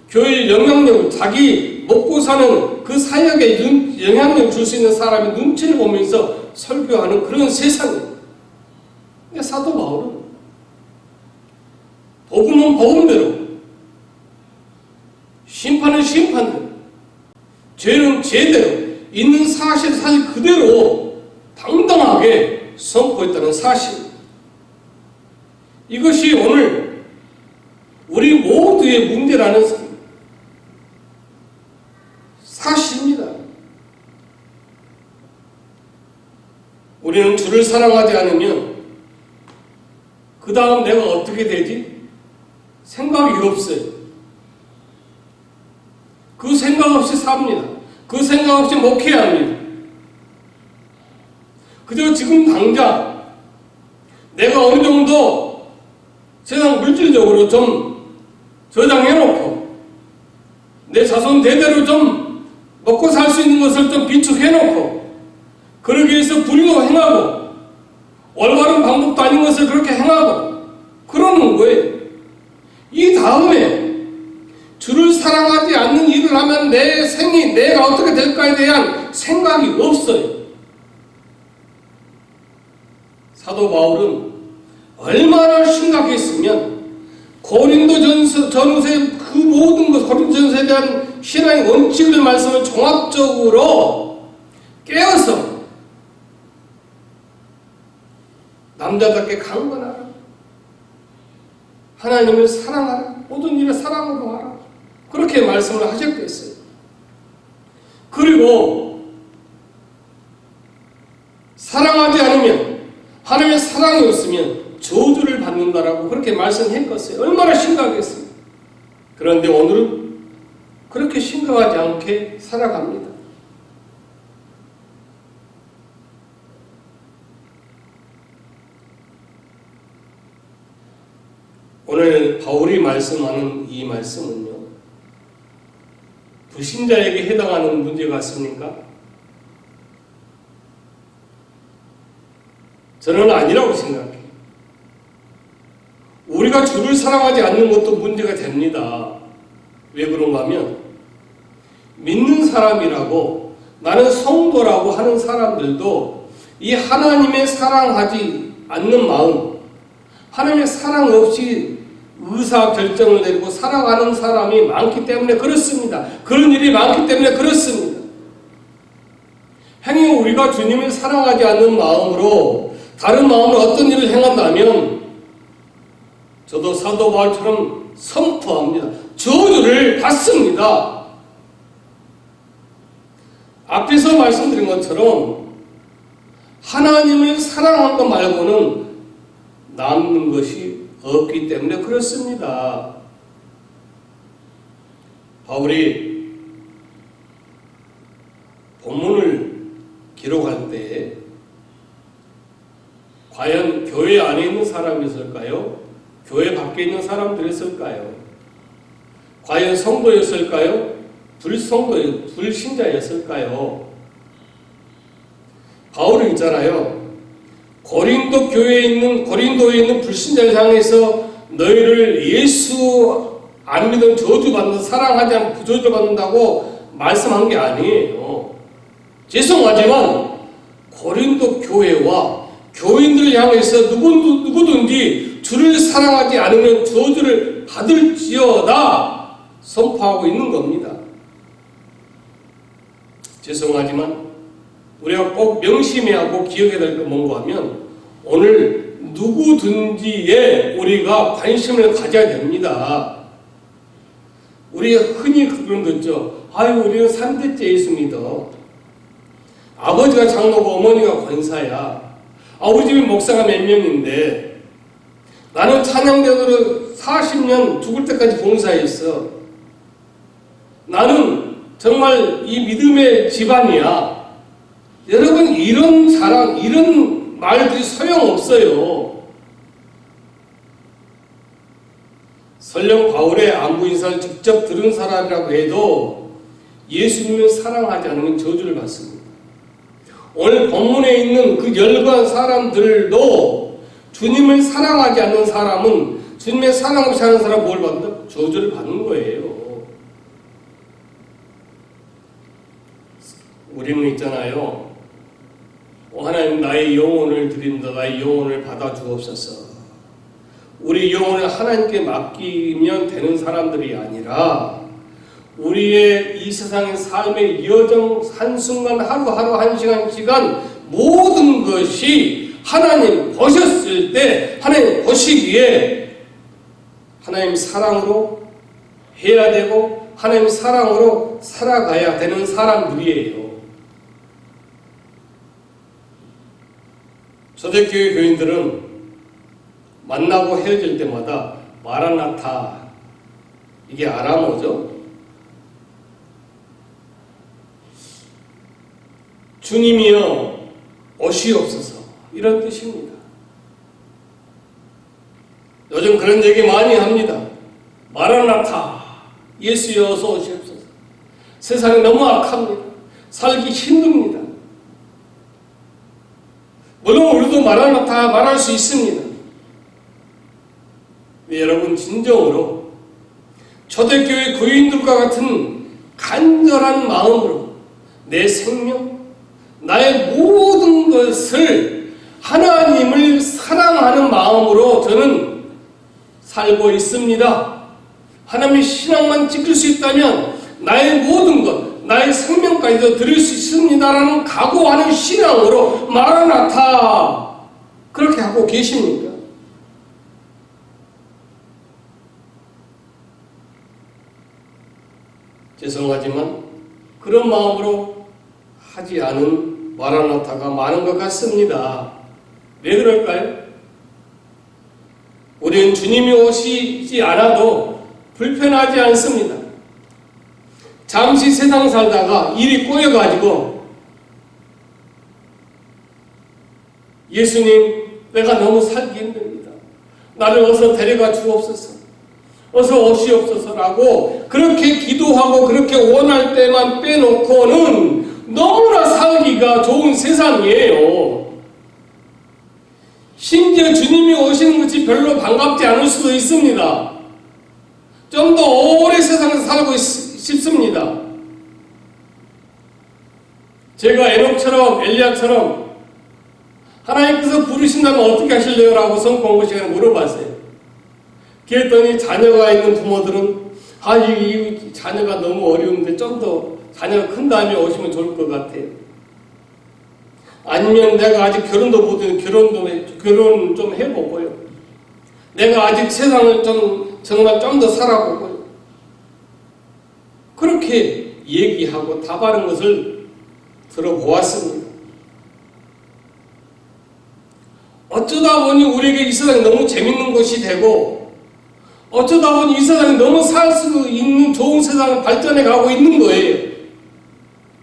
교회 영향력을, 자기 먹고 사는 그 사역에 영향력을 줄 수 있는 사람의 눈치를 보면서 설교하는 그런 세상이에요. 사도 바울은 복음은 복음대로, 심판은 심판대로, 죄는 죄대로 있는 사실 그대로 당당하게 선포했다는 사실, 이것이 오늘 우리 모두의 문제라는 사실입니다. 우리는 주를 사랑하지 않으면 그 다음 내가 어떻게 되지? 생각이 없어요. 그 생각 없이 삽니다. 그 생각 없이 목회해야 합니다. 그저 지금 당장 내가 어느 정도 세상 물질적으로 좀 저장해놓고 내 자손 대대로 좀 먹고 살 수 있는 것을 좀 비축해놓고 그러기 위해서 불교 행하고 올바른 방법도 아닌 것을 그렇게 행하고 그러는 거예요. 이 다음에 주를 사랑하지 않는 일을 하면 내 생이 내가 어떻게 될까에 대한 생각이 없어요. 사도 바울은 얼마나 심각했으면 고린도전서의 그 모든 것, 고린도전서에 대한 신앙의 원칙을 말씀을 종합적으로 깨어서 남자답게 강건하라, 하나님을 사랑하라, 모든 일을 사랑으로 하라, 그렇게 말씀을 하셨고 있어요. 그리고 사랑하지 않으면, 하나님의 사랑이 없으면 저주를 받는다라고 그렇게 말씀했겠어요. 얼마나 심각했어요. 그런데 오늘은 그렇게 심각하지 않게 살아갑니다. 오늘 바울이 말씀하는 이 말씀은요, 불신자에게 해당하는 문제 같습니까? 저는 아니라고 생각해요. 우리가 주를 사랑하지 않는 것도 문제가 됩니다. 왜 그런가 하면 믿는 사람이라고 나는 성도라고 하는 사람들도 이 하나님의 사랑하지 않는 마음, 하나님의 사랑 없이 의사 결정을 내리고 살아가는 사람이 많기 때문에 그렇습니다. 그런 일이 많기 때문에 그렇습니다. 행여 우리가 주님을 사랑하지 않는 마음으로 다른 마음으로 어떤 일을 행한다면 저도 사도 바울처럼 선포합니다. 저주를 받습니다. 앞에서 말씀드린 것처럼 하나님을 사랑한 것 말고는 남는 것이 없기 때문에 그렇습니다. 바울이 본문을 기록할 때 과연 교회 안에 있는 사람이었을까요? 교회 밖에 있는 사람들이었을까요? 과연 성도였을까요? 불신자였을까요? 바울은 있잖아요. 고린도에 있는 불신자를 향해서 너희를 예수 안 믿으면 저주받는, 사랑하지 않으면 저주받는다고 말씀한 게 아니에요. 죄송하지만 고린도 교회와 교인들을 향해서 누구든지 주를 사랑하지 않으면 저주를 받을지어다 선포하고 있는 겁니다. 죄송하지만 우리가 꼭 명심해야 하고 기억해야 될 건 뭔가 하면 오늘 누구든지에 우리가 관심을 가져야 됩니다. 우리가 흔히 그런 거 있죠. 아유, 우리는 3대째 예수 믿어. 아버지가 장로고 어머니가 권사야. 우리 집에 목사가 몇 명인데 나는 찬양대회로 40년 죽을 때까지 봉사했어. 나는 정말 이 믿음의 집안이야. 여러분, 이런 자랑, 이런 말들이 소용없어요. 설령 바울의 안부 인사를 직접 들은 사람이라고 해도 예수님을 사랑하지 않으면 저주를 받습니다. 오늘 본문에 있는 그 열반 사람들도 주님을 사랑하지 않는 사람은, 주님의 사랑 없이 하는 사람은 뭘 받는다? 저주를 받는 거예요. 우리는 있잖아요. 하나님, 나의 영혼을 드린다. 나의 영혼을 받아 주옵소서. 우리 영혼을 하나님께 맡기면 되는 사람들이 아니라 우리의 이 세상의 삶의 여정 한순간, 하루하루, 한시간 모든 것이 하나님 보셨을 때, 하나님 보시기에 하나님 사랑으로 해야 되고 하나님 사랑으로 살아가야 되는 사람들이에요. 초대교회 교인들은 만나고 헤어질 때마다 마라나타, 이게 아람어죠. 주님이여 오시옵소서, 이런 뜻입니다. 요즘 그런 얘기 많이 합니다. 마라나타, 예수여 어서 오시옵소서. 세상이 너무 악합니다. 살기 힘듭니다. 물론 우리도 마라나타 말할 수 있습니다. 여러분, 진정으로 초대교회 교인들과 같은 간절한 마음으로 내 생명, 나의 모든 것을 하나님을 사랑하는 마음으로 저는 살고 있습니다. 하나님의 신앙만 지킬 수 있다면 나의 모든 것, 나의 생명까지도 드릴 수 있습니다라는 각오하는 신앙으로 마라나타, 그렇게 하고 계십니까? 죄송하지만 그런 마음으로 하지 않은 마라나타가 많은 것 같습니다. 왜 그럴까요? 우리는 주님이 오시지 않아도 불편하지 않습니다. 잠시 세상 살다가 일이 꼬여가지고 예수님, 내가 너무 살기 힘듭니다. 나를 어서 데려가 주옵소서. 어서 오시옵소서라고 그렇게 기도하고 그렇게 원할 때만 빼놓고는 너무나 살기가 좋은 세상이에요. 심지어 주님이 오시는 것이 별로 반갑지 않을 수도 있습니다. 좀 더 오래 세상에서 살고 싶습니다. 제가 에녹처럼 엘리야처럼 하나님께서 부르신다면 어떻게 하실래요? 라고 성공부 시간에 물어봤어요. 그랬더니 자녀가 있는 부모들은 이 자녀가 너무 어려운데 좀 더 자녀가 큰 다음에 오시면 좋을 것 같아요. 아니면 내가 아직 결혼도 못해서 결혼 좀 해보고요. 내가 아직 세상을 정말 좀 더 살아보고요. 그렇게 얘기하고 답하는 것을 들어보았습니다. 어쩌다 보니 우리에게 이 세상이 너무 재밌는 곳이 되고 어쩌다 보니 이 세상이 너무 살 수 있는 좋은 세상을 발전해 가고 있는 거예요.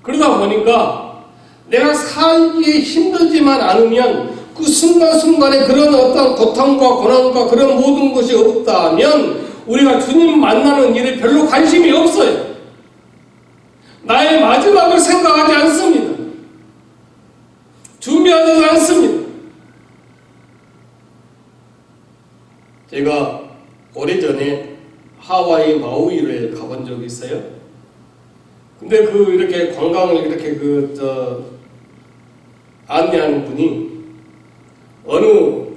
그러다 보니까 내가 살기에 힘들지만 않으면 그 순간순간에 그런 어떤 고통과 고난과 그런 모든 것이 없다면 우리가 주님 만나는 일에 별로 관심이 없어요. 나의 마지막을 생각하지 않습니다. 준비하지 않습니다. 제가 오래전에 하와이 마우이를 가본 적이 있어요. 근데 이렇게 관광을 이렇게 안내하는 분이 어느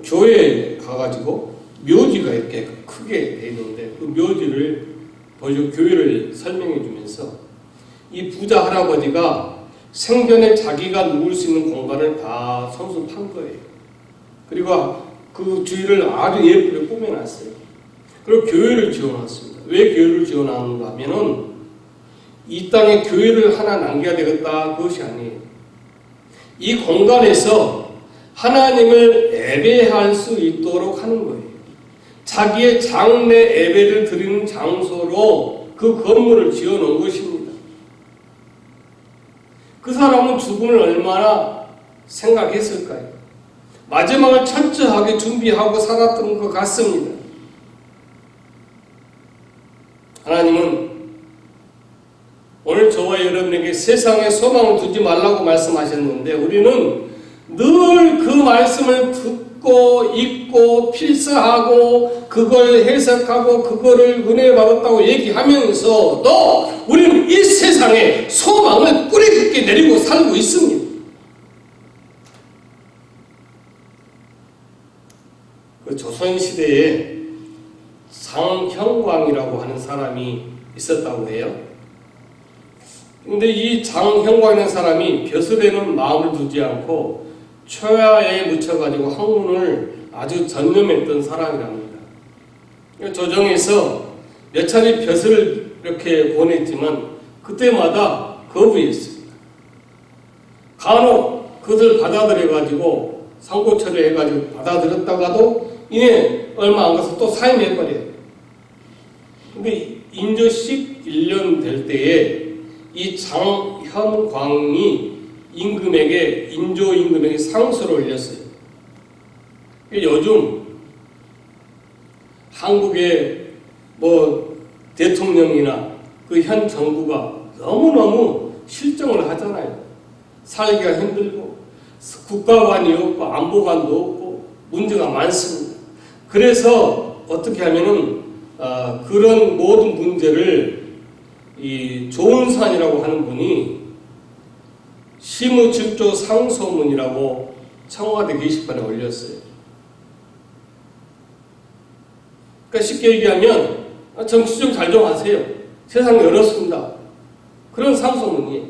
교회에 가가지고 묘지가 이렇게 크게 돼 있는데 그 묘지를 보여주고 교회를 설명해 주면서 이 부자 할아버지가 생전에 자기가 누울 수 있는 공간을 다 손수판 거예요. 그리고 그 주위를 아주 예쁘게 꾸며놨어요. 그리고 교회를 지어놨습니다. 왜 교회를 지어놨는가 하면은 이 땅에 교회를 하나 남겨야 되겠다 그것이 아니에요. 이 공간에서 하나님을 예배할 수 있도록 하는 거예요. 자기의 장래 예배를 드리는 장소로 그 건물을 지어놓은 것입니다. 그 사람은 죽음을 얼마나 생각했을까요? 마지막을 철저하게 준비하고 살았던 것 같습니다. 하나님은 오늘 저와 여러분에게 세상에 소망을 두지 말라고 말씀하셨는데 우리는 늘 그 말씀을 듣고 읽고 필사하고 그걸 해석하고 그거를 은혜 받았다고 얘기하면서도 우리는 이 세상에 소망을 뿌리 깊게 내리고 살고 있습니다. 그 조선시대에 장형광이라고 하는 사람이 있었다고 해요. 근데 이 장형광이라는 사람이 벼슬에는 마음을 두지 않고 초야에 묻혀가지고 학문을 아주 전념했던 사람이랍니다. 조정에서 몇 차례 벼슬을 이렇게 보냈지만 그때마다 거부했습니다. 간혹 그것을 받아들여가지고 상고 처리해가지고 받아들였다가도 이내 얼마 안 가서 또 사임해버려요. 근데 인조식 1년 될 때에 이 장현광이 인조 임금에게 상소를 올렸어요. 요즘 한국의 대통령이나 그 현 정부가 너무너무 실정을 하잖아요. 살기가 힘들고 국가관이 없고 안보관도 없고 문제가 많습니다. 그래서 어떻게 하면은 그런 모든 문제를 이 조은산이라고 하는 분이 시무질조 상소문이라고 청와대 게시판에 올렸어요. 그러니까 쉽게 얘기하면 정치 좀 잘 좀 하세요. 세상이 어렵습니다. 그런 상소문이에요.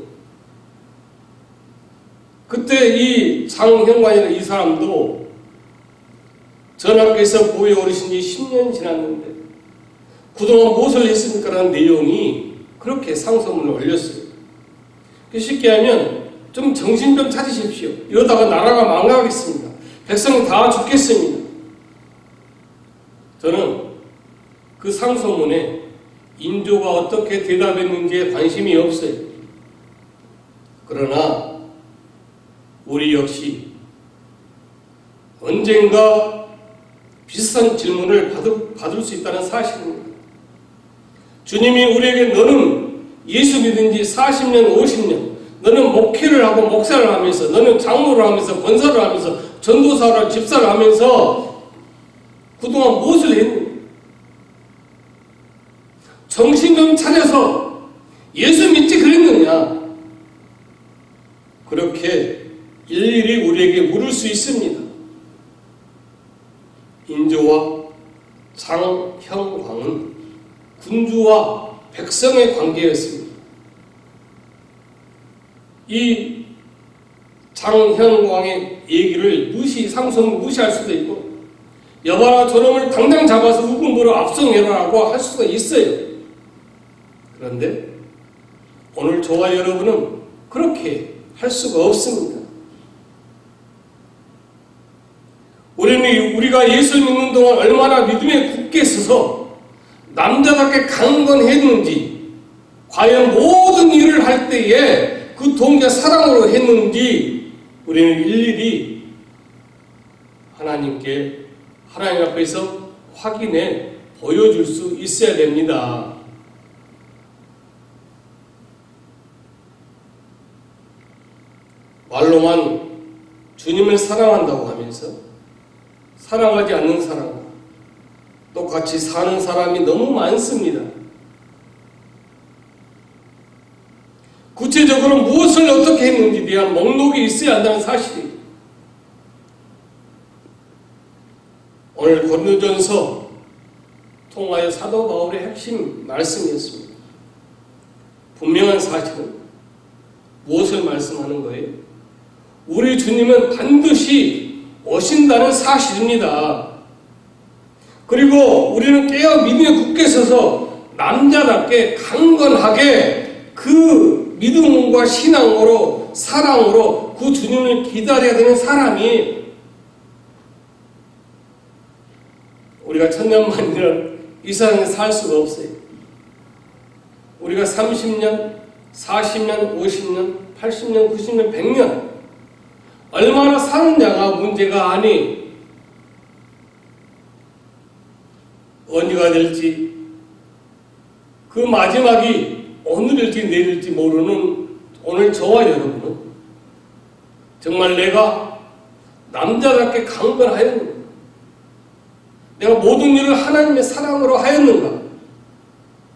그때 이 장형관이라는 이 사람도 전하께서 보에 오르신 지 10년 지났는데 그동안 무엇을 했습니까? 라는 내용이 그렇게 상소문을 올렸어요. 쉽게 하면 좀 정신 좀 차리십시오. 이러다가 나라가 망가겠습니다. 백성은 다 죽겠습니다. 저는 그 상소문에 인조가 어떻게 대답했는지에 관심이 없어요. 그러나 우리 역시 언젠가 비슷한 질문을 받을 수 있다는 사실입니다. 주님이 우리에게 너는 예수 믿은 지 40년, 50년 너는 목회를 하고 목사를 하면서 너는 장로를 하면서 권사를 하면서 전도사를 집사를 하면서 그동안 무엇을 했느냐? 정신 좀 차려서 예수 믿지 그랬느냐? 그렇게 일일이 우리에게 물을 수 있습니다. 인조와 장형광은 군주와 백성의 관계였습니다. 이 장현광의 얘기를 상성을 무시할 수도 있고, 여봐라 저놈을 당장 잡아서 우금보로 압송해라라고 할 수도 있어요. 그런데 오늘 저와 여러분은 그렇게 할 수가 없습니다. 우리가 예수를 믿는 동안 얼마나 믿음에 굳게 서서 남자답게 강건했는지, 과연 모든 일을 할 때에 그 동기가 사랑으로 했는지 우리는 일일이 하나님 앞에서 확인해 보여줄 수 있어야 됩니다. 말로만 주님을 사랑한다고 하면서 사랑하지 않는 사람과 똑같이 사는 사람이 너무 많습니다. 구체적으로 무엇을 어떻게 했는지에 대한 목록이 있어야 한다는 사실이 오늘 고린도전서 통하여 사도 바울의 핵심 말씀이었습니다. 분명한 사실은 무엇을 말씀하는 거예요? 우리 주님은 반드시 오신다는 사실입니다. 그리고 우리는 깨어 믿음에 굳게 서서 남자답게 강건하게 그 믿음과 신앙으로 사랑으로 그 주님을 기다려야 되는 사람이, 우리가 천년만년 이 세상에 살 수가 없어요. 우리가 30년, 40년, 50년, 80년, 90년, 100년 얼마나 사느냐가 문제가 아니, 언제가 될지, 그 마지막이 오늘일지 내일일지 모르는 오늘 저와 여러분은 정말 내가 남자답게 강건하였는가, 내가 모든 일을 하나님의 사랑으로 하였는가,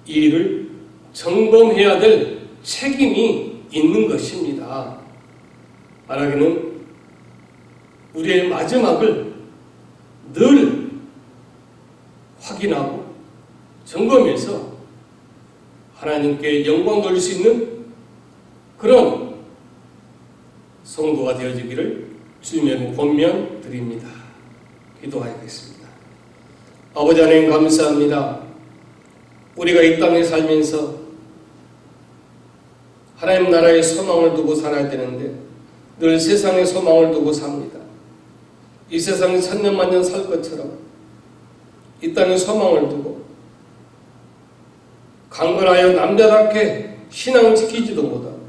이 일을 점검해야 될 책임이 있는 것입니다. 말하기는 우리의 마지막을 늘 확인하고 점검해서 하나님께 영광 돌릴 수 있는 그런 성도가 되어지기를 주님의 권면 드립니다. 기도하겠습니다. 아버지 하나님 감사합니다. 우리가 이 땅에 살면서 하나님 나라의 소망을 두고 살아야 되는데 늘 세상의 소망을 두고 삽니다. 이 세상에 천년만년 살 것처럼 이 땅의 소망을 두고 강건하여 남자답게 신앙을 지키지도 못하고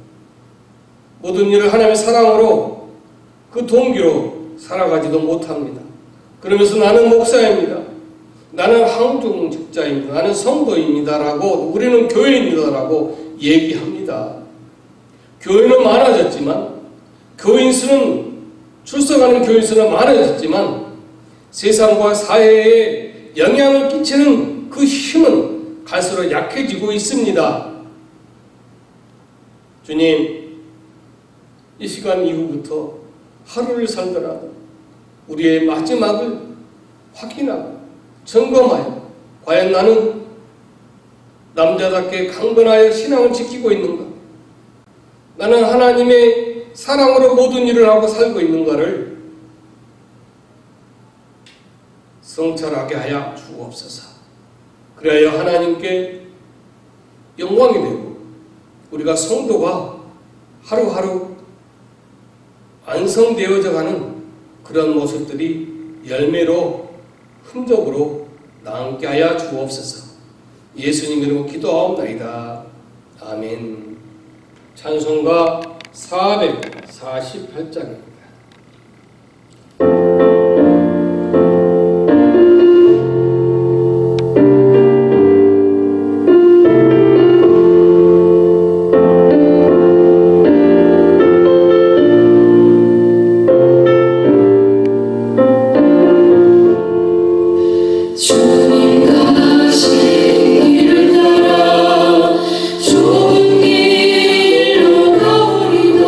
모든 일을 하나님의 사랑으로 그 동기로 살아가지도 못합니다. 그러면서 나는 목사입니다, 나는 항중직자입니다, 나는 성도입니다라고, 우리는 교회입니다라고 얘기합니다. 교회는 많아졌지만, 교인 수는, 출석하는 교인 수는 많아졌지만 세상과 사회에 영향을 끼치는 그 힘은 갈수록 약해지고 있습니다. 주님, 이 시간 이후부터 하루를 살더라도 우리의 마지막을 확인하고 점검하여 과연 나는 남자답게 강건하여 신앙을 지키고 있는가, 나는 하나님의 사랑으로 모든 일을 하고 살고 있는가를 성찰하게 하여 주옵소서. 그래야 하나님께 영광이 되고 우리가 성도가 하루하루 완성되어져 가는 그런 모습들이 열매로 흔적으로 남게 하여 주옵소서. 예수님 이름으로 기도하옵나이다. 아멘. 찬송가 448장입니다. 좁은 길로 가오리다.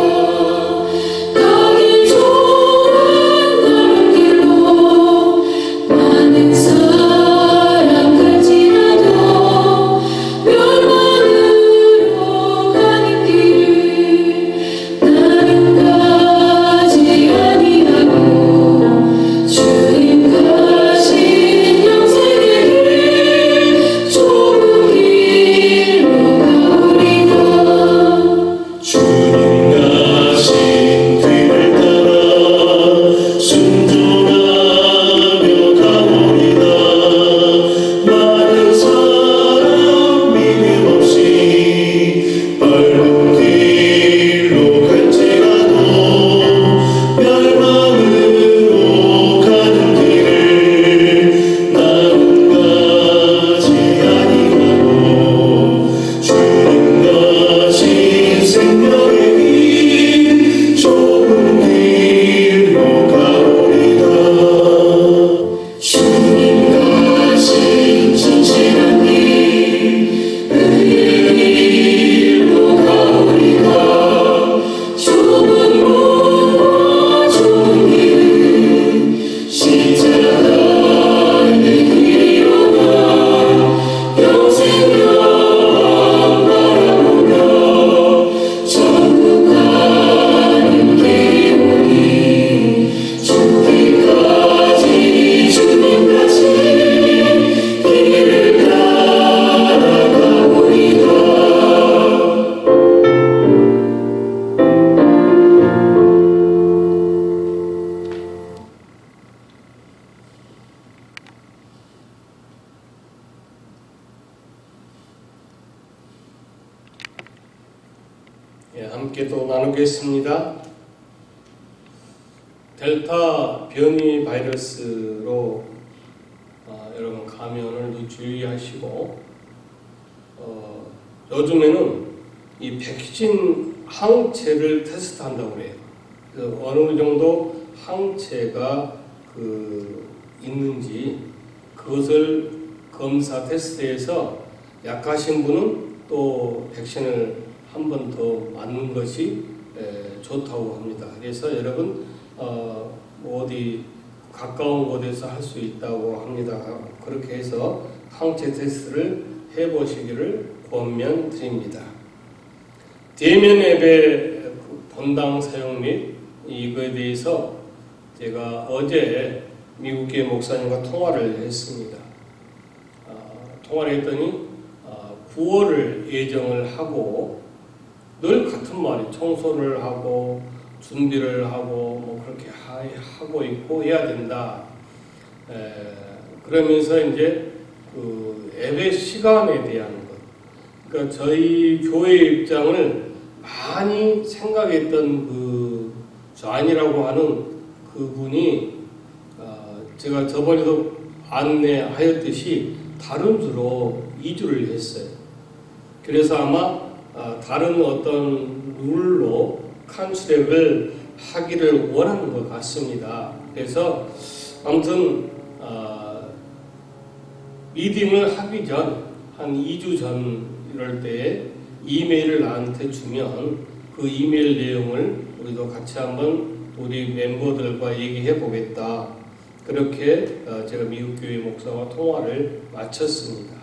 함께 또 나누겠습니다. 델타 변이 바이러스로 여러분 감염을 주의하시고 요즘에는 이 백신 항체를 테스트한다고 그래요. 그래서 어느 정도 항체가 있는지 그것을 검사 테스트해서 약하신 분은 또 백신을 한 번 더 맞는 것이 좋다고 합니다. 그래서 여러분 어디 가까운 곳에서 할 수 있다고 합니다. 그렇게 해서 항체 테스트를 해보시기를 권면드립니다. 대면 앱의 본당 사용 및 이거에 대해서 제가 어제 미국 교회 목사님과 통화를 했습니다. 통화를 했더니 9월을 예정을 하고 늘 같은 말이 청소를 하고 준비를 하고 뭐 그렇게 하고 있고 해야 된다. 그러면서 이제 앱의 시간에 대한 것. 그러니까 저희 교회 입장을 많이 생각했던 좌안이라고 하는 그분이 제가 저번에도 안내하였듯이 다른 주로 이주를 했어요. 그래서 아마 다른 어떤 룰로 칸수랩을 하기를 원하는 것 같습니다. 그래서 아무튼 미팅을 하기 전 한 2주 전 이럴 때 이메일을 나한테 주면 그 이메일 내용을 우리도 같이 한번 우리 멤버들과 얘기해 보겠다. 그렇게 제가 미국 교회 목사와 통화를 마쳤습니다.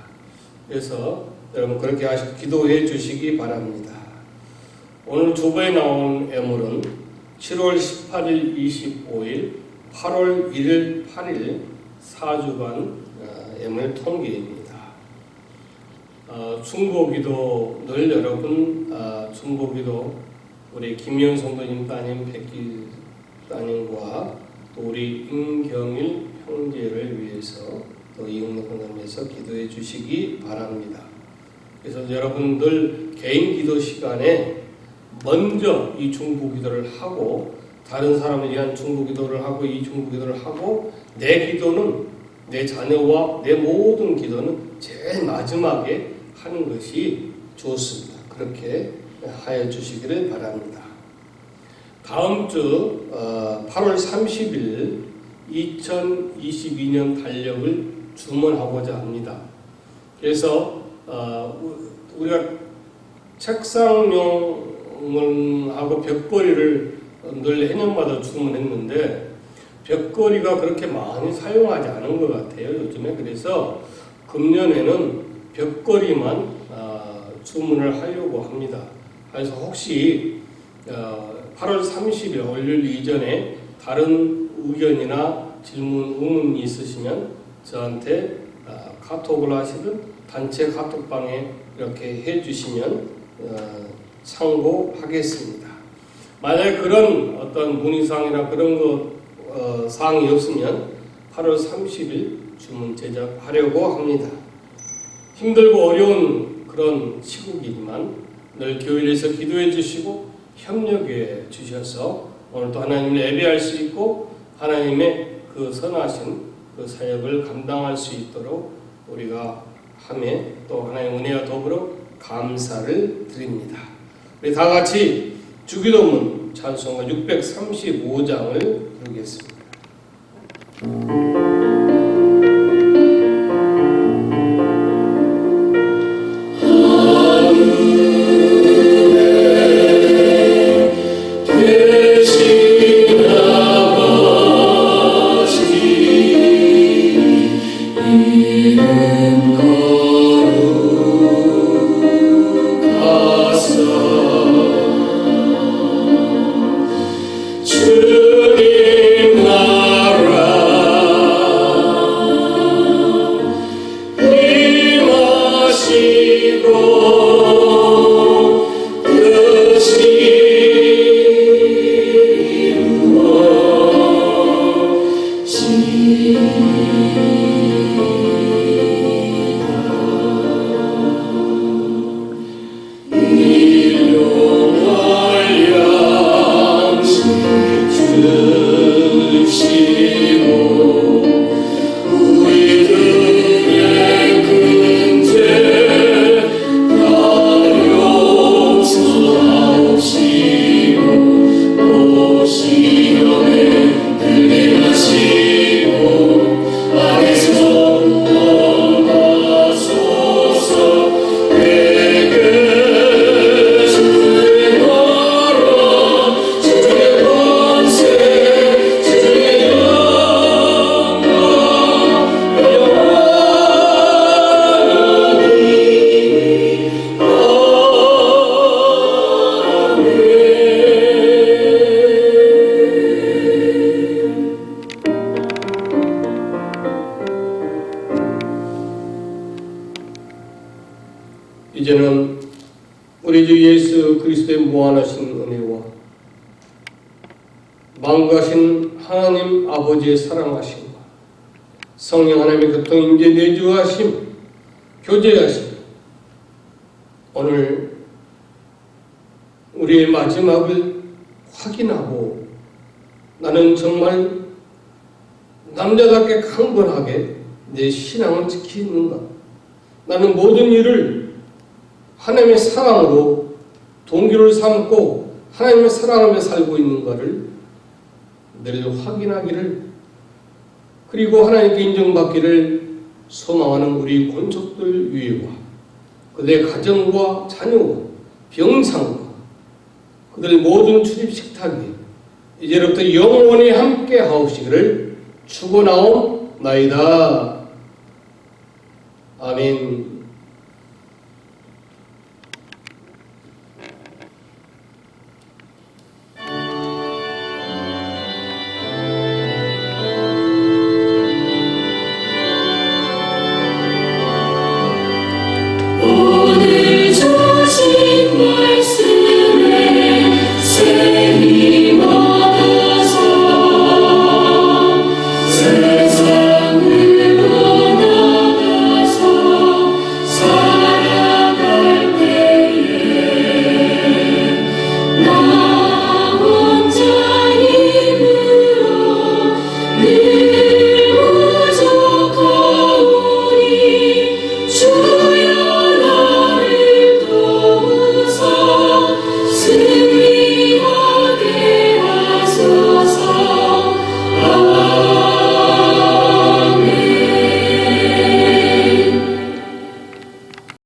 그래서 여러분 그렇게 기도해 주시기 바랍니다. 오늘 주보에 나온 예물은 7월 18일, 25일, 8월 1일, 8일 4주간 예물 통계입니다. 중보기도 늘 여러분 중보기도 우리 김현 성도님 따님, 백기 따님과 또 우리 임경일 형제를 위해서 또 이응노선을 위해서 기도해 주시기 바랍니다. 그래서 여러분들 개인 기도 시간에 먼저 이 중보기도를 하고 다른 사람을 위한 중보기도를 하고 이 중보기도를 하고 내 기도는 내 자녀와 내 모든 기도는 제일 마지막에 하는 것이 좋습니다. 그렇게 하여 주시기를 바랍니다. 다음 주 8월 30일 2022년 달력을 주문하고자 합니다. 그래서 우리가 책상용하고 벽걸이를 늘 해년마다 주문했는데 벽걸이가 그렇게 많이 사용하지 않은 것 같아요. 요즘에. 그래서 금년에는 벽걸이만 주문을 하려고 합니다. 그래서 혹시 8월 30일 월요일 이전에 다른 의견이나 질문, 의문이 있으시면 저한테 카톡을 하시든 단체 카톡방에 이렇게 해주시면 참고하겠습니다. 만약에 그런 어떤 문의사항이나 그런 사항이 없으면 8월 30일 주문 제작하려고 합니다. 힘들고 어려운 그런 시국이지만 늘 교회에서 기도해 주시고 협력해 주셔서 오늘도 하나님을 예배할 수 있고 하나님의 그 선하신 그 사역을 감당할 수 있도록 우리가 함에 또 하나님의 은혜와 더불어 감사를 드립니다. 우리 다 같이 주기도문 찬송가 635장을 부르겠습니다. 일용할 만구하신 하나님 아버지의 사랑하심과 성령 하나님의 교통 임재 내주하심, 교제하심, 오늘 우리의 마지막을 확인하고 나는 정말 남자답게 강건하게 내 신앙을 지키는가, 나는 모든 일을 하나님의 사랑으로 동기를 삼고 하나님의 사랑하며 살고 있는가를 늘 확인하기를, 그리고 하나님께 인정받기를 소망하는 우리 권속들 위에와 그들의 가정과 자녀와 병상과 그들의 모든 출입 식탁이 이제부터 영원히 함께 하옵시기를 축원하옵나이다. 아멘.